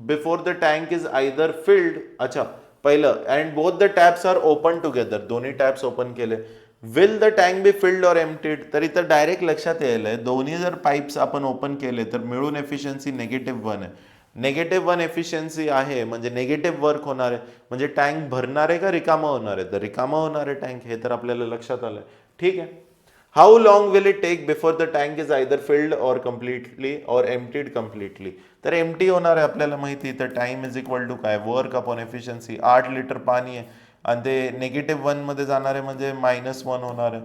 before the tank is either filled. अच्छा, पहिलं and both the taps are open together, दोन्ही टॅप्स ओपन केले. Will the tank be filled or emptied. तर इथं डायरेक्ट लक्षात यायलंय दोन्ही जर पाईप्स आपण ओपन केले तर मिळून एफिशियन्सी -1 आहे. -1 एफिशियन्सी आहे म्हणजे निगेटिव्ह वर्क होणार आहे, म्हणजे टँक भरणार आहे का रिकामा होणार आहे? तर रिकामा होणार आहे टँक, हे तर आपल्याला लक्षात आलंय. ठीक आहे. How long will it take before the tank is either filled or completely or emptied completely. तर एम्प्टी होणार आहे आपल्याला माहिती. तर टाइम इज इक्वल टू काय, वर्क अपॉन एफिशियन्सी. 8 लिटर पाणी आहे आणि ते -1 मध्ये जाणार आहे म्हणजे -1 होणार आहे.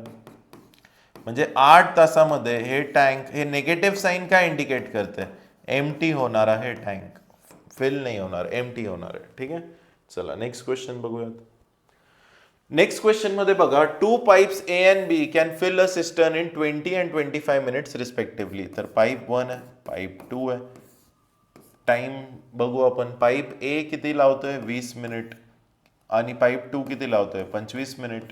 म्हणजे 8 तासामध्ये हे टँक, हे निगेटिव्ह साईन काय इंडिकेट करते? एम्प्टी होणार आहे टँक, फिल नाही होणार, एम्प्टी होणार आहे. ठीक आहे. चला नेक्स्ट क्वेश्चन बघूयात. नेक्स्ट क्वेश्चन मध्ये बघा, 2 pipes A and B can fill a cistern in 20 and 25 minutes respectively. तर पाईप 1 आहे, पाईप 2 आहे. टाइम बघू आपण. पाईप ए किती लावतोय? 20 मिनिट. आणि पाईप 2 किती लावतोय? 25 minute.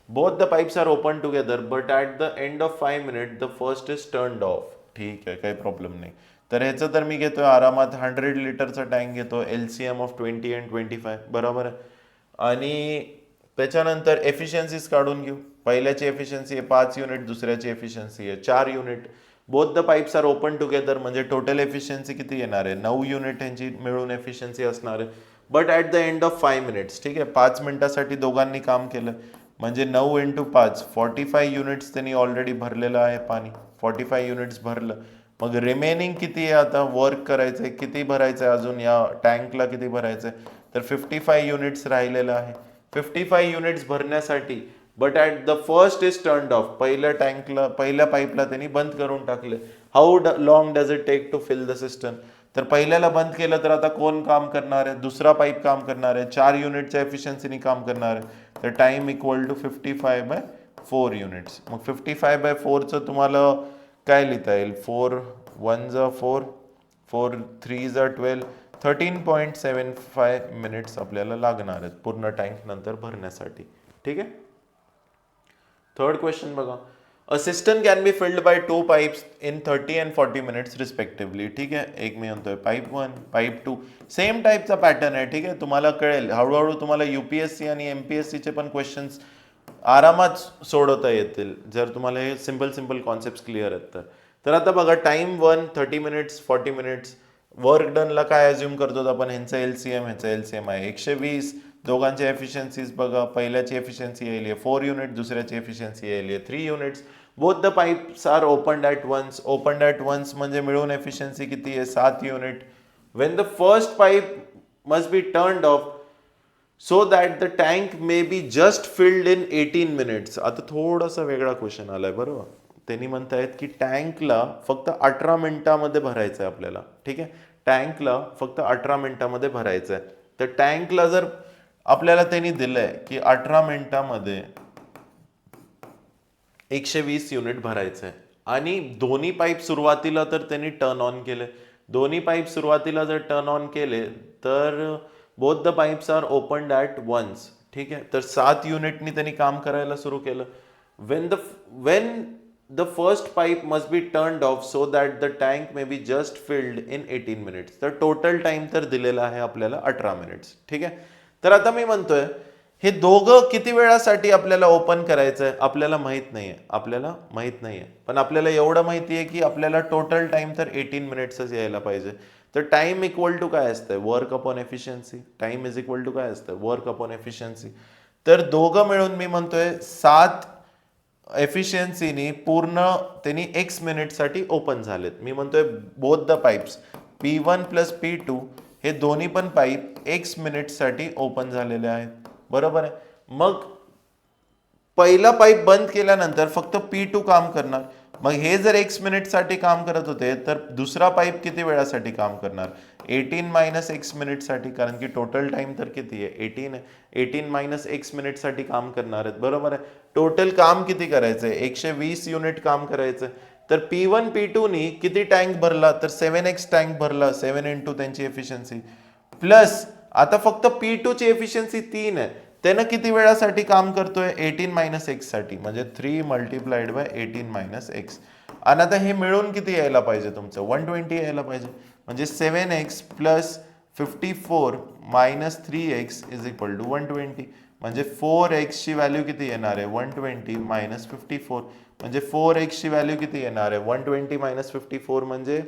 Both the pipes are open together but at the end of 5 minute the first is turned off. ठीक आहे, काही प्रॉब्लेम नाही. तर ह्याचं तर मी घेतोय आरामात 100 लिटरचा टँक घेतो, LCM ऑफ 20 and 25, बरोबर आहे. आणि त्याच्यानंतर एफिशियन्सीज काढून घेऊ. पहिल्याची एफिशियन्सी आहे 5 युनिट, दुसऱ्याची एफिशियन्सी आहे 4 unit. Both the pipes are open together म्हणजे टोटल एफिशियन्सी किती येणार आहे? 9 युनिट यांची मिळून एफिशियन्सी असणार आहे. But at the end of 5 minutes, ठीक आहे, 5 मिनिटासाठी दोघांनी काम केलं म्हणजे 9 × 5 45 युनिट्स त्यांनी ऑलरेडी भरलेलं आहे पाणी. 45 युनिट्स भरलं. मग रिमेनिंग किती आहे आता वर्क करायचं आहे? किती भरायचं आहे अजून या टँकला? किती भरायचं आहे? तर 55 युनिट्स राहिलेलं आहे. 55 युनिट्स भरण्यासाठी but at the first is turned off, पहिल्या टँकला, पहिल्या पाईपला त्यांनी बंद करून टाकले. How long does it take to fill the system? तर पहिल्याला बंद केलं तर आता कोण काम करणार आहे? दुसरा पाईप काम करणार आहे, 4 युनिटच्या एफिशियन्सीने काम करणार आहे. तर टाइम इक्वल टू 55/4 युनिट्स. मग 55/4चं तुम्हाला काय लिहिता येईल? 4 1 4, 4 3 12, 13.75 मिनिट्स आपल्याला लागणार आहेत पूर्ण टँक नंतर भरण्यासाठी. ठीक आहे. थर्ड क्वेश्चन बघा. A system can be filled by 2 pipes in 30 and 40 minutes respectively. ठीक आहे. एक मी म्हणतोय पाईप 1, पाईप 2, सेम टाईपचा पॅटर्न आहे. ठीक आहे. तुम्हाला कळेल हळूहळू, तुम्हाला UPSC आणि MPSCचे पण क्वेश्चन्स आरामात सोडवता येतील जर तुम्हाला हे सिंपल कॉन्सेप्ट क्लिअर आहेत तर. तर आता बघा, टाइम 1 30 मिनिट्स, 40 मिनिट्स. वर्क डनला काय अज्युम करतो आपण? ह्यांचं LCM, ह्याचं LCM आहे 120. दोघांची एफिशियन्सीज बघा, पहिल्याची एफिशियन्सी यायली आहे 4 युनिट, दुसऱ्याची एफिशियन्सी यायली आहे 3 units. Both the pipes are opened at once. Opened at once म्हणजे मिळून एफिशियन्सी किती आहे? 7 unit. When the first pipe must be turned off so that the tank may be just filled in 18 minutes. आता थोडासा वेगळा question आलाय बरोबर. त्यांनी म्हणतायत की टँकला फक्त 18 मिनिटामध्ये भरायचं आहे आपल्याला. ठीक आहे. टँकला फक्त 18 मिनिटामध्ये भरायचं आहे. तर टँकला जर आपल्याला त्यांनी दिलंय की 18 मिनिटामध्ये 120 युनिट भरायचं आहे आणि दोन्ही पाईप सुरुवातीला तर त्यांनी टर्न ऑन केले. दोन्ही पाईप सुरुवातीला जर टर्न ऑन केले तर both the pipes are opened at once. ठीक आहे. तर 7 युनिटनी त्यांनी काम करायला सुरू केलं. Wien the first pipe must be turned off so that the tank may be just filled in 18 minutes. तर टोटल टाइम तर दिलेला आहे आपल्याला 18 मिनिट्स. ठीक आहे. तर आता मी म्हणतोय हे दोघं किती वेळासाठी आपल्याला ओपन करायचं आहे आपल्याला माहित नाहीये. आपल्याला माहित नाहीये, पण आपल्याला एवढं माहिती आहे की आपल्याला टोटल टाइम तर 18 मिनिट्सच यायला पाहिजे. तर टाइम इक्वल टू काय असतंय? Work upon efficiency. Time is equal to काय असतं? Work upon efficiency. तर दोघं मिळून मी म्हणतोय 7 एफिशियन्सीनी पूर्ण त्यांनी x मिनिटसाठी ओपन झालेत. मी म्हणतोय both the pipes P1 + P2 हे दोन्ही पण पाईप x मिनिटसाठी ओपन झालेले आहेत. बरोबर आहे. मग पहिला पाईप बंद केल्यानंतर फक्त P2 काम करणार. मग हे जर x मिनिटसाठी काम करत होते तर दुसरा पाईप किती वेळासाठी काम करणार? 18 - x मिनिटसाठी, कारण की टोटल टाइम तर किती आहे? 18 आहे. 18 - x मिनिटसाठी काम करणार आहेत. बरोबर आहे. टोटल काम किती करायचंय? 120 युनिट काम करायचंय. तर P1 P2 नी किती टँक भरला? तर 7x टँक भरला. 7 × त्यांची एफिशियन्सी प्लस आता फक्त P2 ची एफिशियन्सी 3 आहे. त्यानं किती वेळासाठी काम करतोय 18 मायनस एक्स साठी, म्हणजे 3 मल्टिप्लाइड बाय 18 मायनस एक्स. आणि आता हे मिळून किती यायला पाहिजे तुमचं 120 यायला पाहिजे, म्हणजे 7x plus 54 minus 3x is equal to 120. म्हणजे 4x ची व्हॅल्यू किती येणार आहे 120 मायनस 54, म्हणजे 4x ची व्हॅल्यू किती येणार आहे 120 मायनस 54, म्हणजे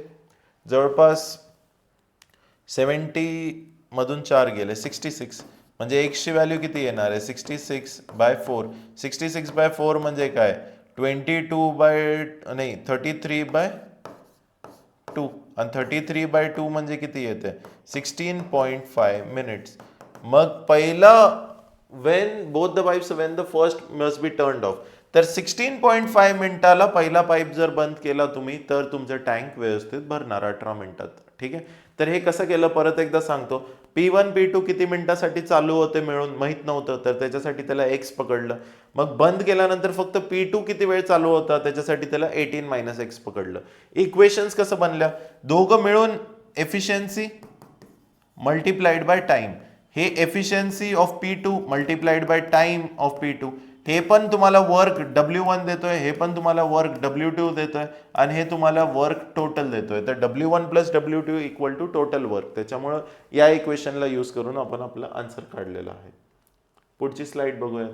जवळपास 70 मधून 4 गेले 66, म्हणजे x ची व्हॅल्यू किती येणार आहे 66/4. 66/4 म्हणजे काय 33/2, आणि 33/2 म्हणजे किती येते 16.5 मिनिट्स. मग पहिला when the first must be turned off, तर 16.5 मिनिटाला पहिला पाईप जर बंद केला तुम्ही तर तुमचं टँक व्यवस्थित भरणार 18 मिनिटात. ठीक आहे, तर हे कसं केलं परत एकदा सांगतो. P1 P2 किती मिनिटासाठी चालू होते मिळून माहित नव्हतं, तर त्याच्यासाठी त्याला एक्स पकडलं. मग बंद केल्यानंतर फक्त P2 किती वेळ चालू होता त्याच्यासाठी त्याला 18 मायनस एक्स पकडलं. इक्वेशन्स कसं बनल्या, दोघं मिळून एफिशियन्सी मल्टिप्लाइड बाय टाइम. हे efficiency of P2 multiplied by time of P2. हे पण तुम्हाला वर्क W1 देतोय, हे पण तुम्हाला वर्क W2 देतोय, आणि हे तुम्हाला वर्क टोटल देतोय. तर W1 plus W2 equal to total work. त्याच्यामुळं या इक्वेशनला यूज करून आपण आपला आन्सर काढलेला आहे. पुढची स्लाइड बघूया.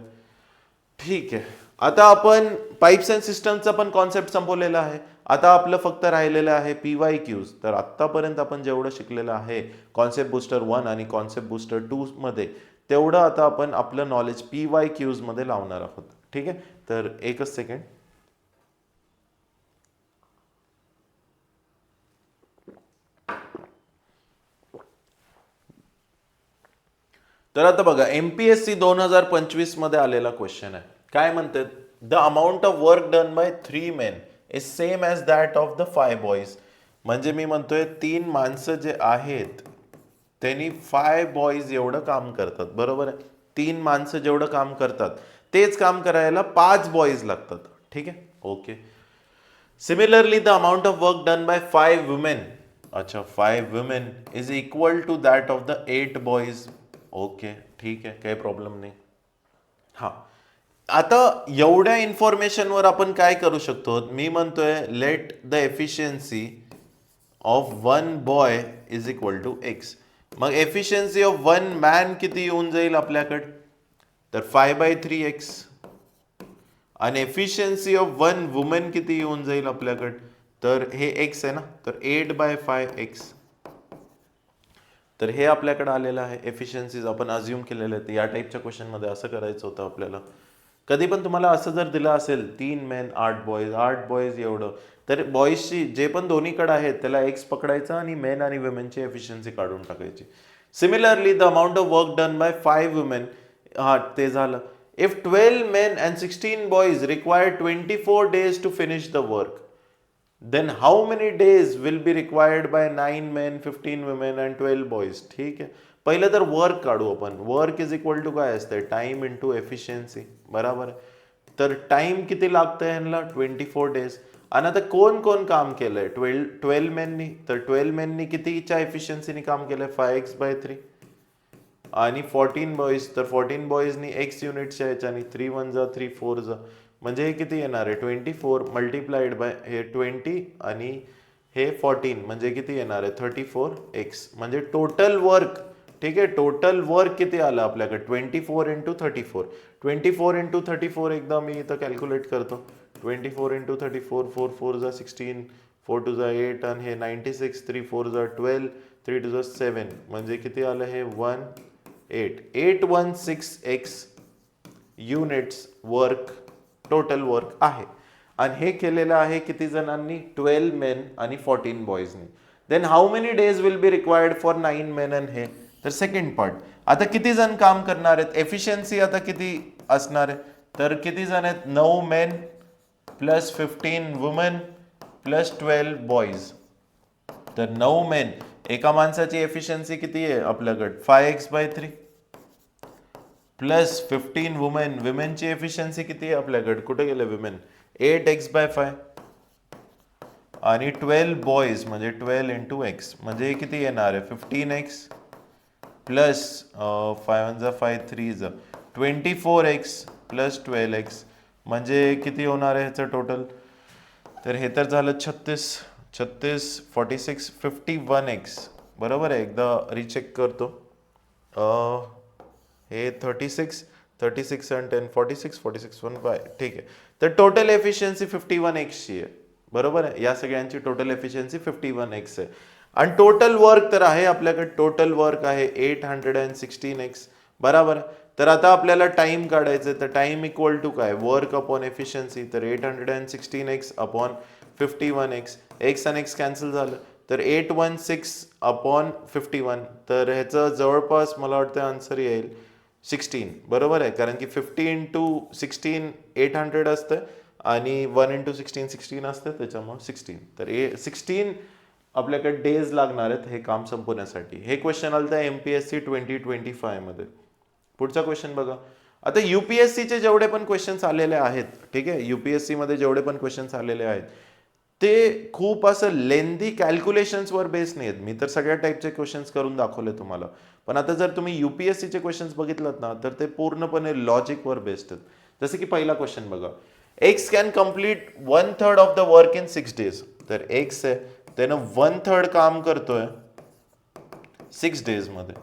ठीक आहे, आता आपण पाईप्स अँड सिस्टमचा पण कॉन्सेप्ट संपवलेला आहे. आता आपलं फक्त राहिलेलं आहे PYQs. तर आत्तापर्यंत आपण जेवढं शिकलेलं आहे कॉन्सेप्ट बुस्टर 1 आणि कॉन्सेप्ट बुस्टर 2 मध्ये, तेवढं आता आपण आपलं नॉलेज PYQs मध्ये लावणार आहोत. ठीक आहे, तर एकच सेकंड. तर आता बघा, MPSC 2025 मध्ये आलेला क्वेश्चन आहे. काय म्हणतात, the amount of work done bye 3 men is same as that of the 5 boys. म्हणजे मी म्हणतोय 3 माणसं जे आहेत त्यांनी 5 boys एवढं काम करतात. बरोबर आहे, 3 माणसं जेवढं काम करतात तेच काम करायला 5 boys लागतात. ठीक आहे, okay. Similarly the amount of work done by 5 women, अच्छा 5 women is equal to that of the 8 boys. Okay, ठीक आहे, काही प्रॉब्लेम नाही. हा, आता एवढ्या इन्फॉर्मेशनवर आपण काय करू शकतो, मी म्हणतोय let the efficiency of 1 boy is equal to x. मग एफिशियन्सी ऑफ 1 मॅन किती येऊन जाईल आपल्याकडे, तर 5/3x. आणि एफिशियन्सी ऑफ 1 वुमन किती येऊन जाईल आपल्याकडे, तर हे x आहे ना, तर 8/5x. तर हे आपल्याकडे आलेलं आहे. एफिशियन्सीज आपण अज्युम केलेले आहेत. या टाईपच्या क्वेश्चनमध्ये असं करायचं होतं आपल्याला. कधी पण तुम्हाला असं जर दिलं असेल 3 men 8 boys, 8 boys एवढं, तर बॉईजची जे पण दोन्हीकडे आहेत त्याला एक्स पकडायचं आणि मेन आणि वुमेनची एफिशियन्सी काढून टाकायची. Similarly the amount of work done by 5 women, हा ते झालं. If 12 men and 16 boys require 24 days to finish the work, then how many days will be required by 9 men, 15 women and 12 boys. ठीक आहे, पहिलं तर work काढू आपण. Work is equal to काय असते, टाइम इंटू एफिशियन्सी. बरोबर, तर टाइम किती लागतंय यांना 24 days. आणि आता कोण कोण काम केलंय 12 मेननी, तर 12 मेननी कितीच्या एफिशियन्सीनी काम केलंय 5x/3. आणि 14 बॉईज, तर 14 बॉईजनी एक्स युनिटच्या ह्याच्यानी 3 1 जा 3 4 जा, म्हणजे हे किती येणार आहे 24 मल्टिप्लाइड बाय हे 20 आणि हे 14, म्हणजे किती येणार आहे 34x. म्हणजे टोटल वर्क, ठीक आहे, टोटल वर्क किती आलं आपल्याकडे 24 × 34. 24 × 34 एकदा मी इथं कॅल्क्युलेट करतो. 24 × 34, 4 4 जा 16, 4 2 जा 8 आणि हे 96, 3 4 जा 12, 3 2 जा 7, म्हणजे किती आलं हे 816x units work, total work आहे. आणि हे केलेलं आहे किती जणांनी 12 men आणि 14 बॉईजनी. Then how many days will be required for 9 men आणि हे, तर सेकंड पार्ट. आता किती जण काम करणार आहेत, एफिशियन्सी आता किती असणार आहे, तर किती जण आहेत 9 men plus 15 woman plus 12 boys. तर 9 men, एका माणसाची एफिशियन्सी किती आहे आपल्याकडे 5x/3 प्लस 15 वुमेन, विमेनची एफिशियन्सी किती आहे आपल्याकडे, कुठे गेले विमेन 8x/5 आणि 12 बॉईज म्हणजे 12 × x, म्हणजे किती येणार आहे 15x प्लस 5 1 जा 5 3 जा 24x प्लस 12x म्हणजे किती होणार आहे ह्याचं टोटल? तर हे तर झालं 36 46 51x बरोबर आहे. एकदा रिचेक करतो. हे 36 आणि 10 46 1 बाय ठीक आहे. तर टोटल एफिशियन्सी 51x ची आहे बरोबर आहे. या सगळ्यांची टोटल एफिशियन्सी 51x आहे. आणि टोटल वर्क तर आहे आपल्याकडे, टोटल वर्क आहे 816x बरोबर. तर आता आपल्याला टाइम काढायचं आहे. तर टाइम इक्वल टू काय? Work upon efficiency. तर 816x अपॉन 51x. एक्स आणि एक्स कॅन्सल झालं तर 816 अपॉन 51. तर ह्याचं जवळपास मला वाटतं आन्सर येईल 16 बरोबर आहे. कारण की 50 इंटू 16 800 असतं आणि 1 इंटू 16 16 असतं, त्याच्यामुळे 16. तर 16 आपल्याकडे डेज लागणार आहेत हे काम संपवण्यासाठी. हे क्वेश्चन आलं तर MPSC 2025 मध्ये. पुढचा क्वेश्चन बघा. आता UPSCचे जेवढे पण क्वेश्चन्स आलेले आहेत, ठीक आहे, UPSC मध्ये जेवढे पण क्वेश्चन्स आलेले आहेत ते खूप असं लेंदी कॅल्क्युलेशन्सवर बेस नाही आहेत. मी तर सगळ्या टाईपचे क्वेश्चन्स करून दाखवले तुम्हाला. पण आता जर तुम्ही UPSCचे क्वेश्चन्स बघितलात ना तर ते पूर्णपणे लॉजिकवर बेस्ड आहेत. जसं की पहिला क्वेश्चन बघा. X can complete 1/3 of the work in 6 days. तर एक्स आहे त्यानं 1/3 काम करतोय 6 days मध्ये.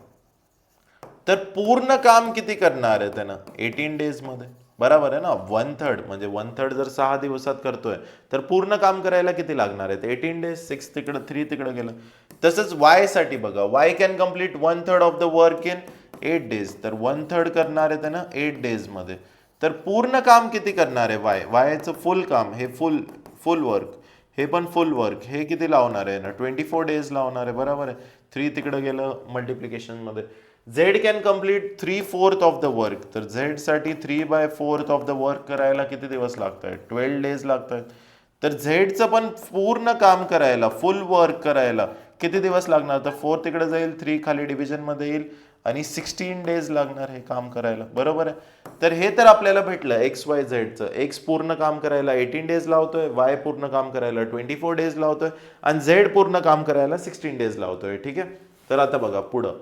तर पूर्ण काम किती करणार आहे त्यानं? 18 days मध्ये बरोबर आहे ना. 1/3 म्हणजे 1/3 जर 6 दिवसात करतोय तर पूर्ण काम करायला किती लागणार आहे? 18 days. 6 तिकडं 3 तिकडं गेलं. तसंच वाय साठी बघा. Y can complete 1/3 of the work in 8 days. तर 1/3 करणार आहे त्यानं 8 days मध्ये. तर पूर्ण काम किती करणार आहे वाय? वायचं फुल काम हे फुल वर्क, हे पण फुल वर्क, हे किती लावणार आहे ना? 24 days लावणार आहे बरोबर आहे. 3 तिकडं गेलं मल्टिप्लिकेशन मध्ये. Z can complete 3/4 of the work. तर झेड साठी 3/4 ऑफ द वर्क करायला किती दिवस लागत आहेत? 12 days लागत आहेत. तर झेडचं पण पूर्ण काम करायला, फुल वर्क करायला किती दिवस लागणार? तर 4 तिकडे जाईल, 3 खाली डिव्हिजन मध्ये येईल आणि 16 days लागणार हे काम करायला बरोबर आहे. तर हे तर आपल्याला भेटलं XYZचं. एक्स पूर्ण काम करायला 18 days लावतोय, वाय पूर्ण काम करायला 24 days लावतोय आणि झेड पूर्ण काम करायला 16 days लावतोय. ठीक आहे. तर आता बघा पुढं.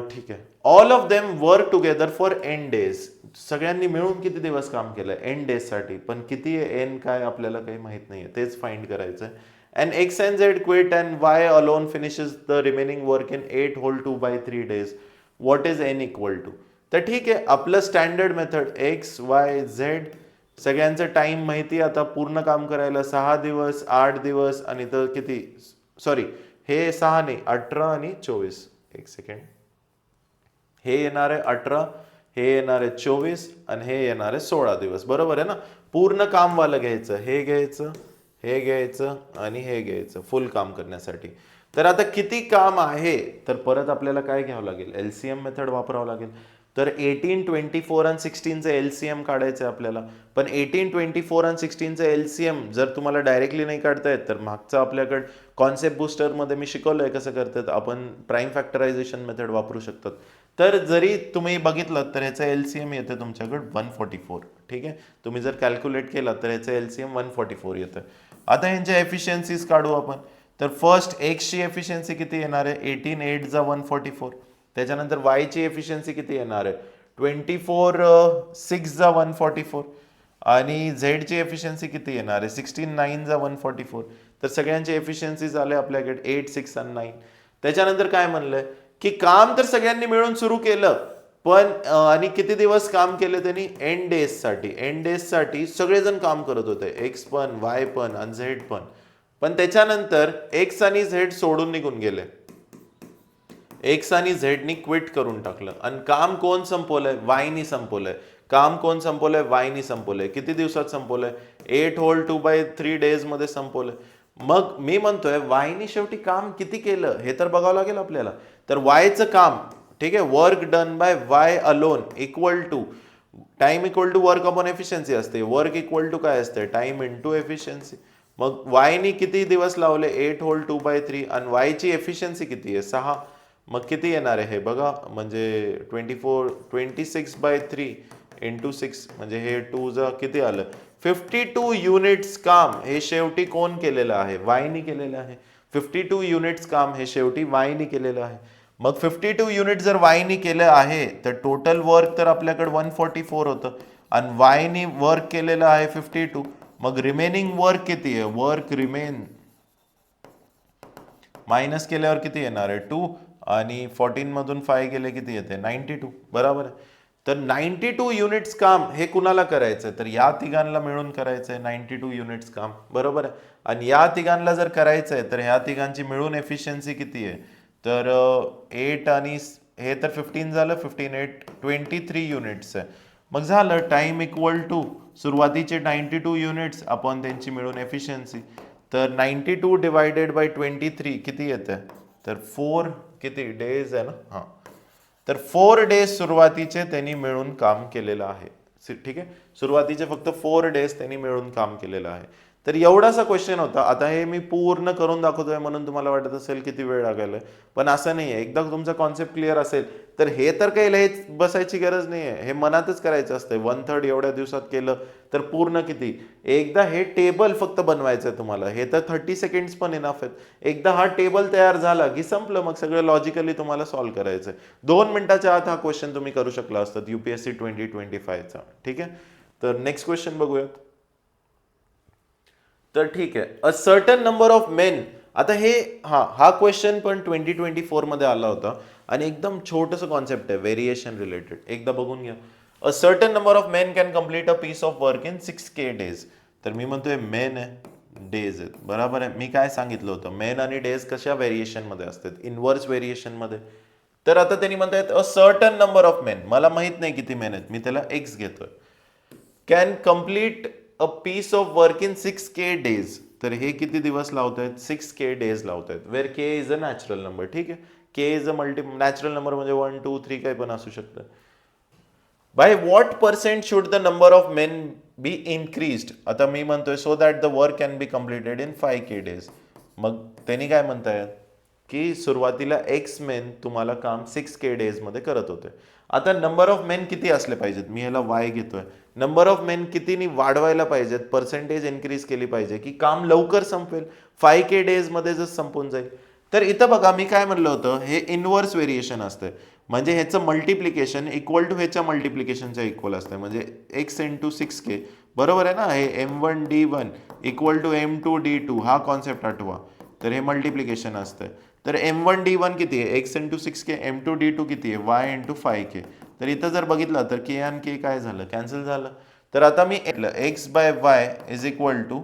ठीक आहे. All of them work together for N days. सगळ्यांनी मिळून किती दिवस काम केलं एन डेज साठी? पण किती एन काय आपल्याला काही माहित नाहीये, तेच फाइंड करायचंय. And X and Z quit and Y alone finishes the remaining work in 8 whole 2/3 days. What is N equal to? तर ठीक आहे, आपलं standard method X, Y, Z सगळ्यांचं टाइम माहिती. आता पूर्ण काम करायला 6 दिवस, 8 दिवस आणि तर किती, सॉरी हे 6 नाही 18 आणि 24. एक सेकंड. हे येणार आहे 18, हे येणार आहे 24 आणि हे येणार आहे 16 दिवस बरोबर आहे ना. पूर्ण काम वाला घ्यायचं, हे घ्यायचं, हे घ्यायचं आणि हे घ्यायचं फुल काम करण्यासाठी. तर आता किती काम आहे? तर परत आपल्याला काय घ्यावं लागेल? LCM मेथड वापरावं लागेल. तर 18, 24 आणि 16चं LCM काढायचं आहे आपल्याला. पण 18, 24 आणि 16चं LCM जर तुम्हाला डायरेक्टली नाही काढता येत तर मागचं आपल्याकडे कॉन्सेप्ट बुस्टरमध्ये मी शिकवलंय कसं करतात. आपण प्राईम फॅक्टरायझेशन मेथड वापरू शकतात. तर जरी तुम्ही बघितलं तर ह्याचा LCM येतं तुमच्याकडे 144. ठीक आहे. तुम्ही जर कॅल्क्युलेट केला तर ह्याचं LCM 144 येतं. आता ह्यांच्या एफिशियन्सीज काढू आपण. तर फर्स्ट एक्सची एफिशियन्सी किती येणार आहे? 18 8 जा 144. त्याच्यानंतर वायची एफिशियन्सी किती येणार आहे? 24 6 जा 144. आणि झेडची एफिशियन्सी किती येणार आहे? 16 9 जा 144. तर सगळ्यांचे एफिशियन्सी झाले आपल्याकडे 8 6 आणि 9. त्याच्यानंतर काय म्हणलंय की काम तर सगळ्यांनी मिळून सुरू केलं, पण आणि किती दिवस काम केले त्यांनी? एन डेज साठी. एन डेज साठी सगळेजण काम करत होते, एक्स पण, वाय पण आणि झेड पण. पण त्याच्यानंतर एक्स आणि झेड सोडून निघून गेले. एक्स आणि झेडनी क्विट करून टाकलं आणि काम कोण संपवलंय? वायनी संपवलंय. काम कोण संपवलंय? वायनी संपवलंय. किती दिवसात संपवलंय? 8 होल 2/3 days मध्ये संपवलंय. मग मी म्हणतोय वायनी शेवटी काम किती केलं हे तर बघावं लागेल आपल्याला. तर वायचं काम, ठीक आहे, work done by Y alone equal to time equal to work upon efficiency असते. वर्क इक्वल टू काय असते? Time into efficiency. मग वायनी किती दिवस लावले? 8 होल 2/3 आणि वायची एफिशियन्सी किती आहे? 6. मग किती येणार आहे हे बघा. म्हणजे 26/3 इंटू 6 म्हणजे हे 2 जा किती आलं? 52 युनिट्स काम हे शेवटी कोण केलेलं आहे? वायनी केलेलं आहे. 52 युनिट्स काम हे शेवटी वायनी केलेलं आहे. मग 52 युनिट जर वायनी केलं आहे तर टोटल वर्क तर आपल्याकडे 144 होतं आणि वायनी वर्क केलेलं आहे 52. मग रिमेनिंग वर्क किती आहे? वर्क रिमेन मायनस केल्यावर किती येणार आहे? 2 आणि 14 मधून 5 गेले किती येते? 92. बरोबर आहे. तर 92 युनिट्स काम हे कुणाला करायचंय? तर या तिघांना मिळून करायचंय 92 युनिट्स काम. बरोबर आहे. आणि या तिघांना जर करायचंय तर ह्या तिघांची मिळून एफिशियन्सी किती आहे? तर 8 आणि हे तर 15 झालं, 15 8 23 युनिट्स आहे. मग झालं टाइम इक्वल टू सुरुवातीचे 92 युनिट्स आपण त्यांची मिळून एफिशियन्सी. तर 92 डिवायडेड बाय 23 किती येते? तर 4 किती डेज आहे ना? हां. तर 4 डेज सुरुवातीचे त्यांनी मिळून काम केलेलं आहे. ठीक आहे. सुरुवातीचे फक्त 4 डेज त्यांनी मिळून काम केलेलं आहे. तर एवढासा क्वेश्चन होता. आता हे मी पूर्ण करून दाखवतोय म्हणून तुम्हाला वाटत असेल किती वेळ लागेल, पण असं नाहीये. एकदा तुमचा कॉन्सेप्ट क्लिअर असेल तर हे तर काही लिहायच बसायची गरज नाहीये. हे मनातच करायचं असतंय. 1/3 एवढ्या दिवसात केलं तर पूर्ण किती? एकदा हे टेबल फक्त बनवायचं आहे तुम्हाला. हे तर 30 सेकंड्स पण इनफ आहेत. एकदा हा टेबल तयार झाला की संपलं. मग सगळं लॉजिकली तुम्हाला सॉल्व्ह करायचं आहे. 2 मिनिटाच्या आत हा क्वेश्चन तुम्ही करू शकला असतात UPSC 2025 चा. ठीक आहे. तर नेक्स्ट क्वेश्चन बघूयात. तर ठीक आहे. अ सर्टन नंबर ऑफ मेन. आता हे हा क्वेश्चन पण 2024 मध्ये आला होता आणि एकदम छोटंसं कॉन्सेप्ट आहे व्हेरिएशन रिलेटेड. एकदा बघून घ्या. A certain number of men can complete a piece of work in 6K days. तर मी म्हणतोय मेन आहे, डेज आहेत. बरोबर आहे. मी काय सांगितलं होतं? मेन आणि डेज कशा व्हेरिएशन मध्ये असतात? इनव्हर्स व्हेरिएशन मध्ये. तर आता त्यांनी म्हणतायत अ सर्टन नंबर ऑफ मेन. मला माहित नाही किती मेन आहेत, मी त्याला एक्स घेतोय. Can complete a piece of work in 6K days. तर हे किती दिवस लावत आहेत? 6K डेज लावत आहेत. Where K is a natural number. ठीक आहे. K is a natural number म्हणजे 1 2 3 काही पण असू शकतं. By what percent should the number of men be increased. आता मी म्हणतोय so that the work can be completed in 5K days. मग त्यांनी काय म्हणतायत की सुरुवातीला एक्स मेन तुम्हाला काम 6K डेज मध्ये करत होते. आता नंबर ऑफ मेन किती असले पाहिजेत? मी ह्याला वाय घेतोय. नंबर ऑफ मेन कितीनी वाढवायला पाहिजेत? पर्सेंटेज इन्क्रीज केली पाहिजे की काम लवकर संपेल, 5K डेज मध्ये जर संपून जाईल. तर इथं बघा मी काय म्हणलं होतं, हे इनव्हर्स व्हेरिएशन असतं. म्हणजे ह्याचं मल्टिप्लिकेशन इक्वल टू ह्याच्या मल्टिप्लिकेशनच्या इक्वल असतं. म्हणजे एक्स इंटू 6K. बरोबर आहे ना? हे M1D1 इक्वल टू M2D2 हा कॉन्सेप्ट आठवा. तर हे मल्टिप्लिकेशन असतं. तर M1D1 किती आहे? X into 6K. M2D2 किती आहे? Y into 5K. तर इथं जर बघितलं तर K आणि K काय झालं? कॅन्सल झालं. तर आता मी X by Y is equal to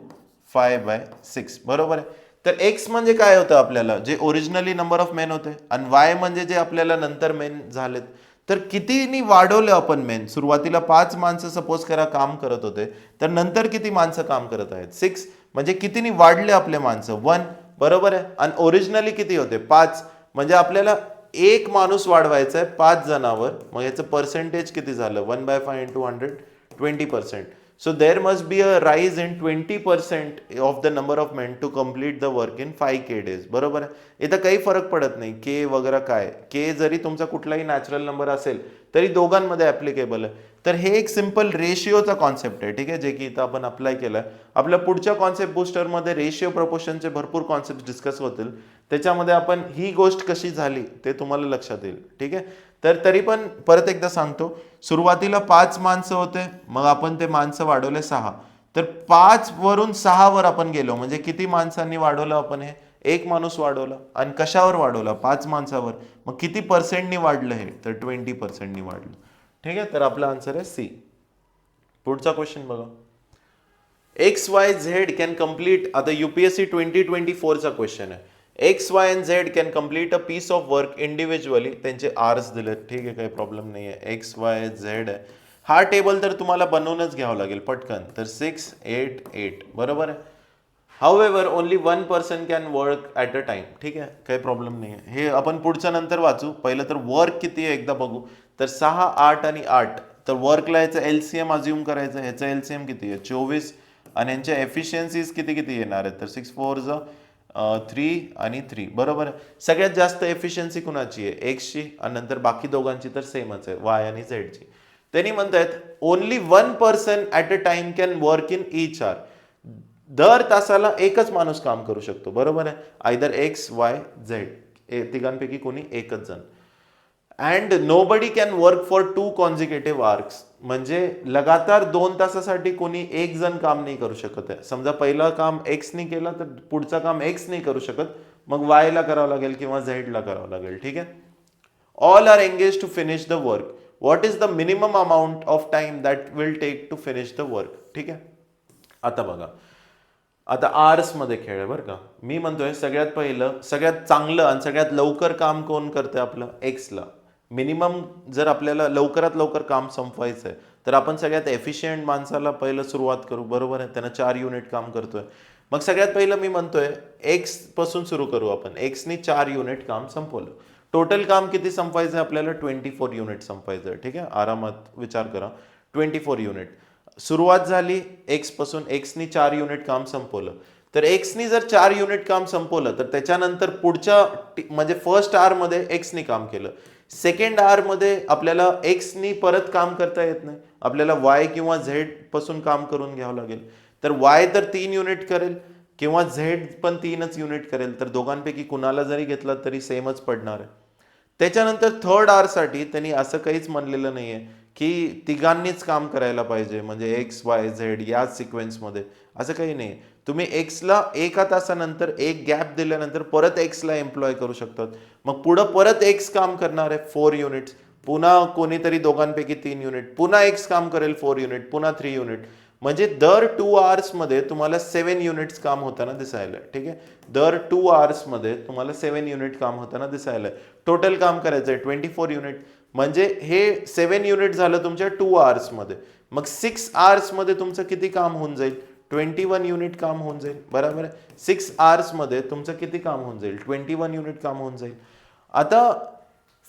5/6. बरोबर आहे. तर एक्स म्हणजे काय होतं आपल्याला? जे ओरिजिनली नंबर ऑफ मेन होते. आणि वाय म्हणजे जे आपल्याला नंतर मेन झालेत. तर कितीनी वाढवलं आपण मेन? सुरुवातीला 5 माणसं सपोज करा काम करत होते, तर नंतर किती माणसं काम करत आहेत? 6. म्हणजे कितीनी वाढले आपले माणसं? 1. बरोबर आहे. आणि ओरिजिनली किती होते? 5. म्हणजे आपल्याला एक माणूस वाढवायचा आहे 5 जणांवर. मग याचं पर्सेंटेज किती झालं? 1/5 into 100 20%. So there must be a rise in 20% of the number of men to complete the work in 5K days. बरोबर आहे. इथं काही फरक पडत नाही के वगैरे काय. के जरी तुमचा कुठलाही नॅचरल नंबर असेल तरी दोघांमध्ये ऍप्लिकेबल आहे. तर हे एक सिंपल रेशिओचा कॉन्सेप्ट आहे. ठीक आहे. जे की इथं आपण अप्लाय केलं. आपल्या पुढच्या कॉन्सेप्ट बुस्टरमध्ये रेशिओ प्रपोर्शनचे भरपूर कॉन्सेप्ट डिस्कस होतील. त्याच्यामध्ये आपण ही गोष्ट कशी झाली ते तुम्हाला लक्षात येईल. ठीक आहे. तर तरी पण परत एकदा सांगतो, सुरुवातीला 5 माणसं होते, मग आपण ते माणसं वाढवले 6. तर 5 वरून 6 वर आपण गेलो. म्हणजे किती माणसांनी वाढवलं आपण? हे एक माणूस वाढवला. आणि कशावर वाढवला? 5 माणसावर. मग किती पर्सेंटनी वाढलं हे? तर 20%नी वाढलं. ठीक आहे. तर आपला आन्सर आहे सी. पुढचा क्वेश्चन बघा. XYZ can complete. आता UPSC 2024 चा क्वेश्चन आहे. XYZ can complete a piece of work individually. त्यांचे आर्स दिलेत. ठीक आहे. काही प्रॉब्लेम नाही आहे. XYZ आहे. हा टेबल तर तुम्हाला बनवूनच घ्यावं लागेल पटकन. तर 6 8 8. बरोबर आहे. However only 1 person can work at a time. ठीक आहे. काही प्रॉब्लेम नाही आहे. हे आपण पुढच्या नंतर वाचू. पहिलं तर वर्क किती आहे एकदा बघू. तर 6 8 आणि 8. तर वर्कला ह्याचं LCM अज्युम करायचं. ह्याचं LCM किती आहे? 24. आणि यांच्या एफिशियन्सीज किती किती येणार आहेत? तर 6 4 3 आणि 3. बरोबर आहे. सगळ्यात जास्त एफिशियन्सी कुणाची आहे? एक्सची. आणि नंतर बाकी दोघांची तर सेमच आहे, वाय आणि झेडची. त्यांनी म्हणतायत only 1 person at a time can work in each hour. दर तासाला एकच माणूस काम करू शकतो. बरोबर आहे. Either X Y Z. तिघांपैकी कोणी एकच जण. And nobody can work for 2 consecutive hours. म्हणजे लगातार 2 तासासाठी कोणी एक जण काम नाही करू शकत आहे. समजा पहिलं काम एक्सनी केलं तर पुढचं काम एक्स नाही करू शकत, मग वाय ला करावं लागेल किंवा झेड ला करावं लागेल. ठीक आहे. All are engage to finish the work. What is the minimum amount of time that will take to finish the work. ठीक आहे. आता बघा, आता आर्स मध्ये खेळ आहे बरं का. मी म्हणतोय सगळ्यात पहिलं, सगळ्यात चांगलं आणि सगळ्यात लवकर काम कोण करतंय आपलं, एक्सला. मिनिमम जर आपल्याला लवकरात लवकर काम संपवायचं आहे तर आपण सगळ्यात एफिशियंट माणसाला पहिलं सुरुवात करू. बरोबर आहे, त्यानं 4 युनिट काम करतोय. मग सगळ्यात पहिलं मी म्हणतोय एक्स पासून सुरू करू आपण. एक्सनी 4 युनिट काम संपवलं. टोटल काम किती संपवायचं आहे आपल्याला, 24 युनिट संपवायचं आहे. ठीक आहे, आरामात विचार करा. 24 युनिट सुरुवात झाली एक्स पासून. एक्सनी 4 युनिट काम संपवलं. तर एक्सनी जर 4 युनिट काम संपवलं तर त्याच्यानंतर पुढच्या म्हणजे फर्स्ट आवर मध्ये एक्सनी काम केलं. सेकंड आवर मध्ये आपल्याला एक्सनी परत काम करता येत नाही, आपल्याला वाय किंवा झेड पासून काम करून घ्यावं लागेल. तर वाय तर 3 युनिट करेल किंवा झेड पण 3च युनिट करेल. तर दोघांपैकी कुणाला जरी घेतलं तरी सेमच पडणार आहे. त्याच्यानंतर थर्ड आवर साठी त्यांनी असं काहीच म्हणलेलं नाहीये की तिघांनीच काम करायला पाहिजे, म्हणजे एक्स वाय झेड याच सिक्वेन्समध्ये, असं काही नाही. तुम्ही एक्सला 1 तासानंतर एक गॅप दिल्यानंतर परत एक्सला एम्प्लॉय करू शकतात. मग पुढं परत एक्स काम करणार आहे 4 युनिट्स, पुन्हा कोणीतरी दोघांपैकी 3 युनिट, पुन्हा एक्स काम करेल 4 युनिट, पुन्हा 3 युनिट. म्हणजे दर 2 आवर्स मध्ये तुम्हाला 7 युनिट्स काम होताना दिसायला. ठीक आहे, दर 2 आवर्स मध्ये तुम्हाला 7 युनिट काम होताना दिसायला. टोटल काम करायचंय 24 युनिट. म्हणजे हे 7 युनिट झालं तुमच्या 2 आवर्स मध्ये. मग 6 आवर्स मध्ये तुमचं किती काम होऊन जाईल, 21 युनिट काम होऊन जाईल. बरोबर आहे, 6 आवर्स मध्ये तुमचं किती काम होऊन जाईल, 21 युनिट काम होऊन जाईल. आता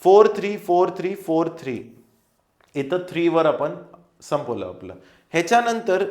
4 3 4 3 4 3 इथं 3 वर आपण संपवलं आपलं. ह्याच्यानंतर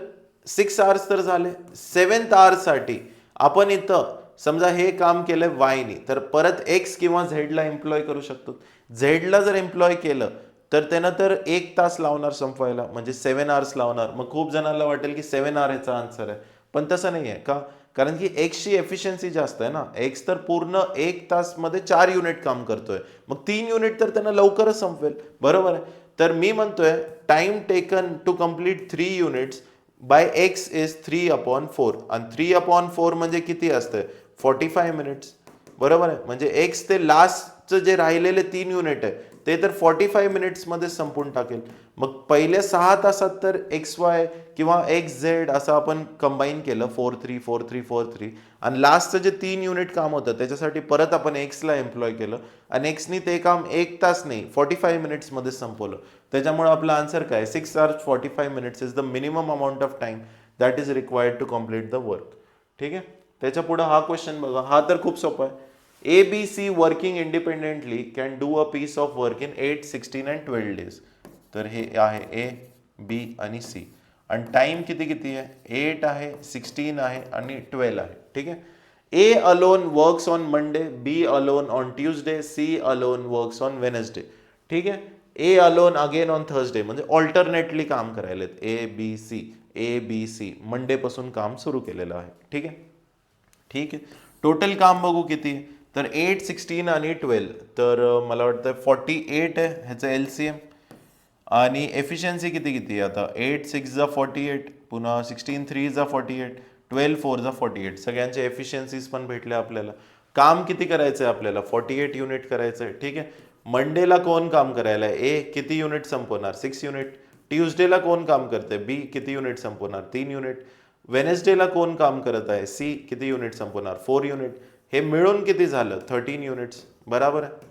6 आवर्स तर झाले. 7th आवर साठी आपण इथं समजा हे काम केलंय वायनी, तर परत एक्स किंवा झेडला एम्प्लॉय करू शकतो. झेडला जर एम्प्लॉय केलं तर त्यानं तर 1 तास लावणार संपवायला, म्हणजे 7 आवर्स लावणार. मग खूप जणांना वाटेल की 7 आवर ह्याचा आन्सर आहे, पण तसं नाही आहे. का, कारण की एक्सची एफिशियन्सी जास्त आहे ना. एक्स तर पूर्ण 1 तास मध्ये 4 युनिट काम करतोय, मग 3 युनिट तर त्यांना लवकरच संपवेल. बरोबर आहे. तर मी म्हणतोय time taken to complete 3 units by x is 3/4. आणि 3/4 म्हणजे किती असतं, 45 मिनिट्स. बरोबर आहे. म्हणजे एक्स ते लास्टचं जे राहिलेले 3 युनिट आहे ते तर 45 मिनिट्स मध्ये संपून टाकेल. मग पहिल्या 6 तासात तर एक्स वाय किंवा एक्स झेड असं आपण कंबाईन केलं 4 3 4 3 4 3, आणि लास्टचं जे 3 युनिट काम होतं त्याच्यासाठी परत आपण एक्सला एम्प्लॉय केलं आणि एक्सनी ते काम 1 तास नाही 45 मिनिट्स मध्ये संपवलं. त्याच्यामुळे आपला आन्सर काय, 6 hours 45 minutes is the minimum amount of time that is required to complete the work. ठीक आहे. त्याच्या पुढे हा क्वेश्चन बघा, हा तर खूप सोपा आहे. ABC working independently can do a piece of work in 8 16 and 12 days. तर हे आहे ए, बी आणि सी. आणि टाइम किती किती आहे, 8 आहे, 16 आहे आणि 12 आहे. ठीक आहे. A alone works on Monday, B alone on Tuesday, C alone works on Wednesday. ठीक आहे. A alone again on Thursday, म्हणजे ऑल्टरनेटली काम करायला A B C, A B C Monday पासून काम सुरू केलेलं आहे. ठीक आहे. ठीक आहे. टोटल काम बघू किती, तर 8 16 आणि 12, तर मला वाटतं 48 आहे ह्याचं LCM. आणि एफिशियन्सी किती किती आहे आता, 8 6 जा 48, पुन्हा 16 3 जा 48, 12 4 जा 48. सगळ्यांचे एफिशियन्सीज पण भेटले आपल्याला. काम किती करायचं आहे आपल्याला, 48 युनिट करायचं आहे. ठीक आहे. मंडेला कोण काम करायला आहे, ए किती युनिट संपवणार, 6 युनिट. ट्यूजडेला कोण काम करते, बी किती युनिट संपवणार, 3 युनिट. वेनेसडेला कोण काम करत आहे, सी किती युनिट संपवणार, 4 युनिट. हे मिळून किती झालं, 13 युनिट्स. बरोबर आहे.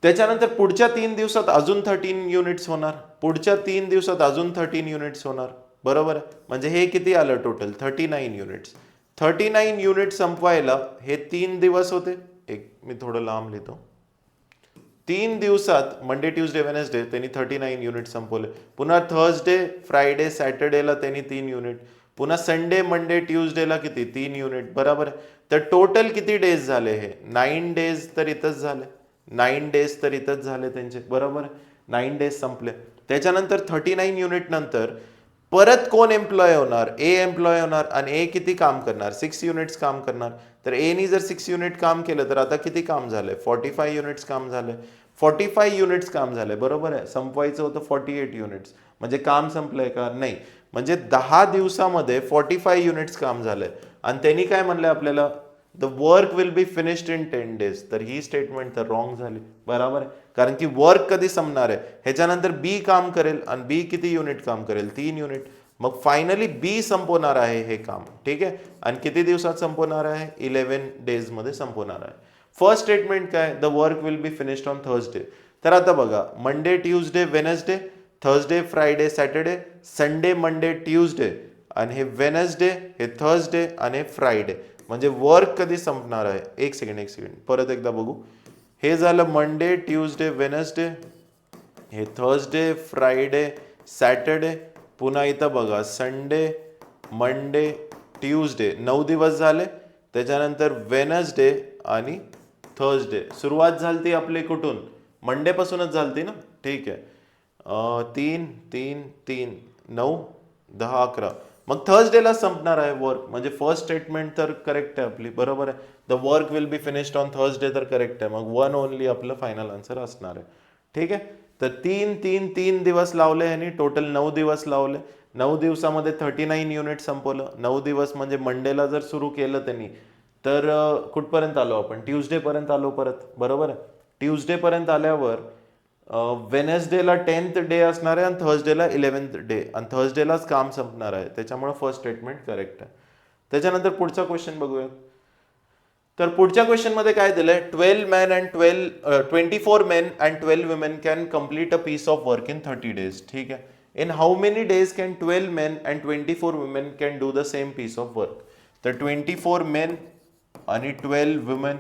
त्याच्यानंतर पुढच्या 3 दिवसात अजून 13 युनिट्स होणार, पुढच्या 3 दिवसात अजून 13 युनिट्स होणार. बरोबर आहे. म्हणजे हे किती आलं टोटल, 39 युनिट्स. 39 युनिट संपवायला हे 3 दिवस होते. एक मी थोडं लांब लिहितो. 3 दिवसात मंडे ट्यूजडे वेनेसडे त्यांनी 39 युनिट संपवले. पुन्हा थर्सडे फ्रायडे सॅटर्डेला त्यांनी 3 युनिट. पुन्हा संडे मंडे ट्यूजडेला किती, 3 युनिट. बरोबर आहे. तर टोटल किती डेज झाले, हे 9 डेज तर इथंच झाले, 9 डेज तर इथंच झाले त्यांचे. बरोबर आहे. 9 डेज संपले. त्याच्यानंतर 39 युनिट नंतर परत कोण एम्प्लॉय होणार, ए एम्प्लॉय होणार आणि ए किती काम करणार, 6 युनिट्स काम करणार. तर एनी जर 6 युनिट काम केलं तर आता किती काम झालंय, 45 युनिट्स काम झालंय. 45 युनिट्स काम झालंय, बरोबर आहे. संपवायचं होतं 48 युनिट्स, म्हणजे काम संपलंय का, नाही. म्हणजे 10 दिवसामध्ये 45 युनिट्स काम झालंय. आणि त्यांनी काय म्हणलंय आपल्याला, the work will be finished in 10 days. तर ही स्टेटमेंट तर रॉंग झाली, बरोबर आहे. कारण की वर्क कधी संपणार आहे, ह्याच्यानंतर बी काम करेल आणि बी किती युनिट काम करेल, 3 युनिट. मग फायनली बी संपवणार आहे हे काम, ठीक आहे. आणि किती दिवसात संपवणार आहे, 11 days मध्ये संपवणार आहे. फर्स्ट स्टेटमेंट काय, the work will be finished on Thursday. तर आता बघा, Monday Tuesday Wednesday, Thursday Friday Saturday, Sunday Monday Tuesday, आणि हे वेनसडे, हे थर्सडे आणि हे फ्रायडे. म्हणजे वर्क कधी संपणार आहे, एक सेकंड परत एकदा बघू. हे झालं मंडे ट्यूजडे वेनसडे, हे थर्सडे फ्रायडे सॅटरडे, पुन्हा इथं बघा संडे मंडे ट्यूजडे, 9 दिवस झाले. त्याच्यानंतर वेनसडे आणि थर्सडे. सुरुवात झाली आपली कुठून, मंडे पासूनच झालती ना, ठीक आहे. 3 3 3 9 10 11, मग थर्सडेला संपणार आहे वर्क. म्हणजे फर्स्ट स्टेटमेंट तर करेक्ट आहे आपली, बरोबर आहे. The work will be finished on Thursday तर करेक्ट आहे. मग 1 ओनली आपलं फायनल आन्सर असणार आहे, ठीक आहे. तर 3 दिवस लावले आणि टोटल 9 दिवस लावले. 9 दिवसामध्ये 39 युनिट संपवलं. 9 दिवस म्हणजे मंडेला जर सुरू केलं त्यांनी तर कुठपर्यंत आलो आपण, ट्यूजडे पर्यंत आलो परत, बरोबर आहे. ट्यूजडे पर्यंत आल्यावर वेनेसडेला 10th डे असणार आहे आणि थर्सडेला 11th डे, आणि थर्सडेलाच काम संपणार आहे. त्याच्यामुळे फर्स्ट स्टेटमेंट करेक्ट आहे. त्याच्यानंतर पुढचा क्वेश्चन बघूया. तर पुढच्या क्वेश्चन मध्ये काय दिलंय, 24 men and 12 women can complete a piece of work in 30 days. ठीक आहे. In how many days can 12 men and 24 women can do the same piece of work? तर 24 men आणि 12 women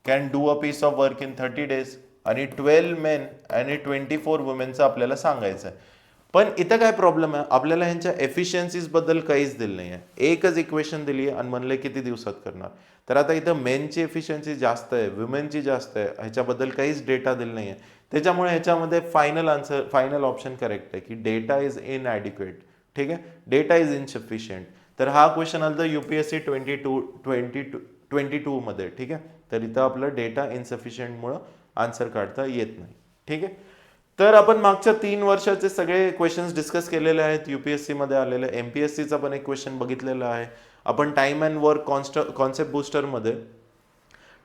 can do a piece of work in 30 days, आणि 12 men आणि 24 वुमेनचं आपल्याला सांगायचं आहे. पण इथं काय प्रॉब्लेम आहे, आपल्याला ह्यांच्या एफिशियन्सीज बद्दल काहीच दिलं नाही आहे. एकच इक्वेशन दिली आहे आणि म्हणले किती दिवसात करणार. तर आता इथं मेनची एफिशियन्सी जास्त आहे, वुमेनची जास्त आहे, ह्याच्याबद्दल काहीच डेटा दिलं नाही आहे. त्याच्यामुळे ह्याच्यामध्ये फायनल ऑप्शन करेक्ट आहे की डेटा इज इनॲडिक्वेट. ठीक आहे, डेटा इज इनसफिशियंट. तर हा क्वेश्चन आला UPSC 22 मध्ये, ठीक आहे. तर इथं आपलं डेटा इनसफिशियंटमुळं आन्सर काढता येत नाही, ठीक आहे. तर आपण मागच्या 3 वर्षाचे सगळे क्वेश्चन्स डिस्कस केलेले आहेत, UPSC मध्ये आलेले. MPSCचा पण एक क्वेश्चन बघितलेला आहे आपण. टाइम अँड वर्क कॉन्सेप्ट बुस्टरमध्ये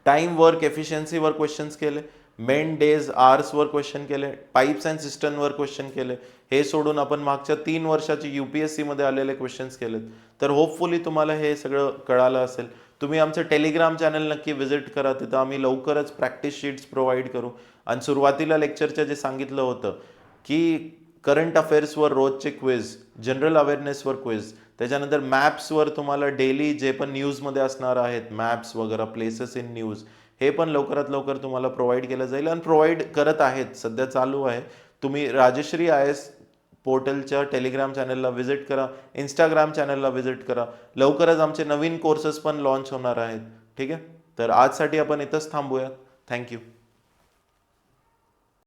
टाइम वर्क एफिशियन्सीवर क्वेश्चन्स केले, मेन डेज आवर्सवर क्वेश्चन केले, पाईप्स अँड सिस्टमवर क्वेश्चन केले. हे सोडून आपण मागच्या 3 वर्षाचे UPSC मध्ये आलेले क्वेश्चन्स केलेत. तर होपफुली तुम्हाला हे सगळं कळालं असेल. तुम्ही आमचं टेलिग्राम चॅनल नक्की विजिट करा, तिथं आम्ही लवकरच प्रॅक्टिस शीट्स प्रोव्हाइड करू. आणि सुरुवातीला लेक्चरच्या जे सांगितलं होतं की करंट अफेअर्सवर रोजचे क्विज, जनरल अवेअरनेसवर क्विज, त्याच्यानंतर मॅप्सवर तुम्हाला डेली जे पण न्यूजमध्ये असणार आहेत मॅप्स वगैरे, प्लेसेस इन न्यूज, हे पण लवकरात लवकर तुम्हाला प्रोव्हाइड केलं जाईल आणि प्रोव्हाइड करत आहेत, सध्या चालू आहे. तुम्ही राजश्री IAS पोर्टलच्या टेलिग्राम चॅनलला व्हिजिट करा, इंस्टाग्राम चॅनलला व्हिजिट करा. लवकरच आमचे नवीन कोर्सेस पण लॉन्च होणार आहेत, ठीक आहे. तर आजसाठी आपण इथंच थांबूया. थँक्यू.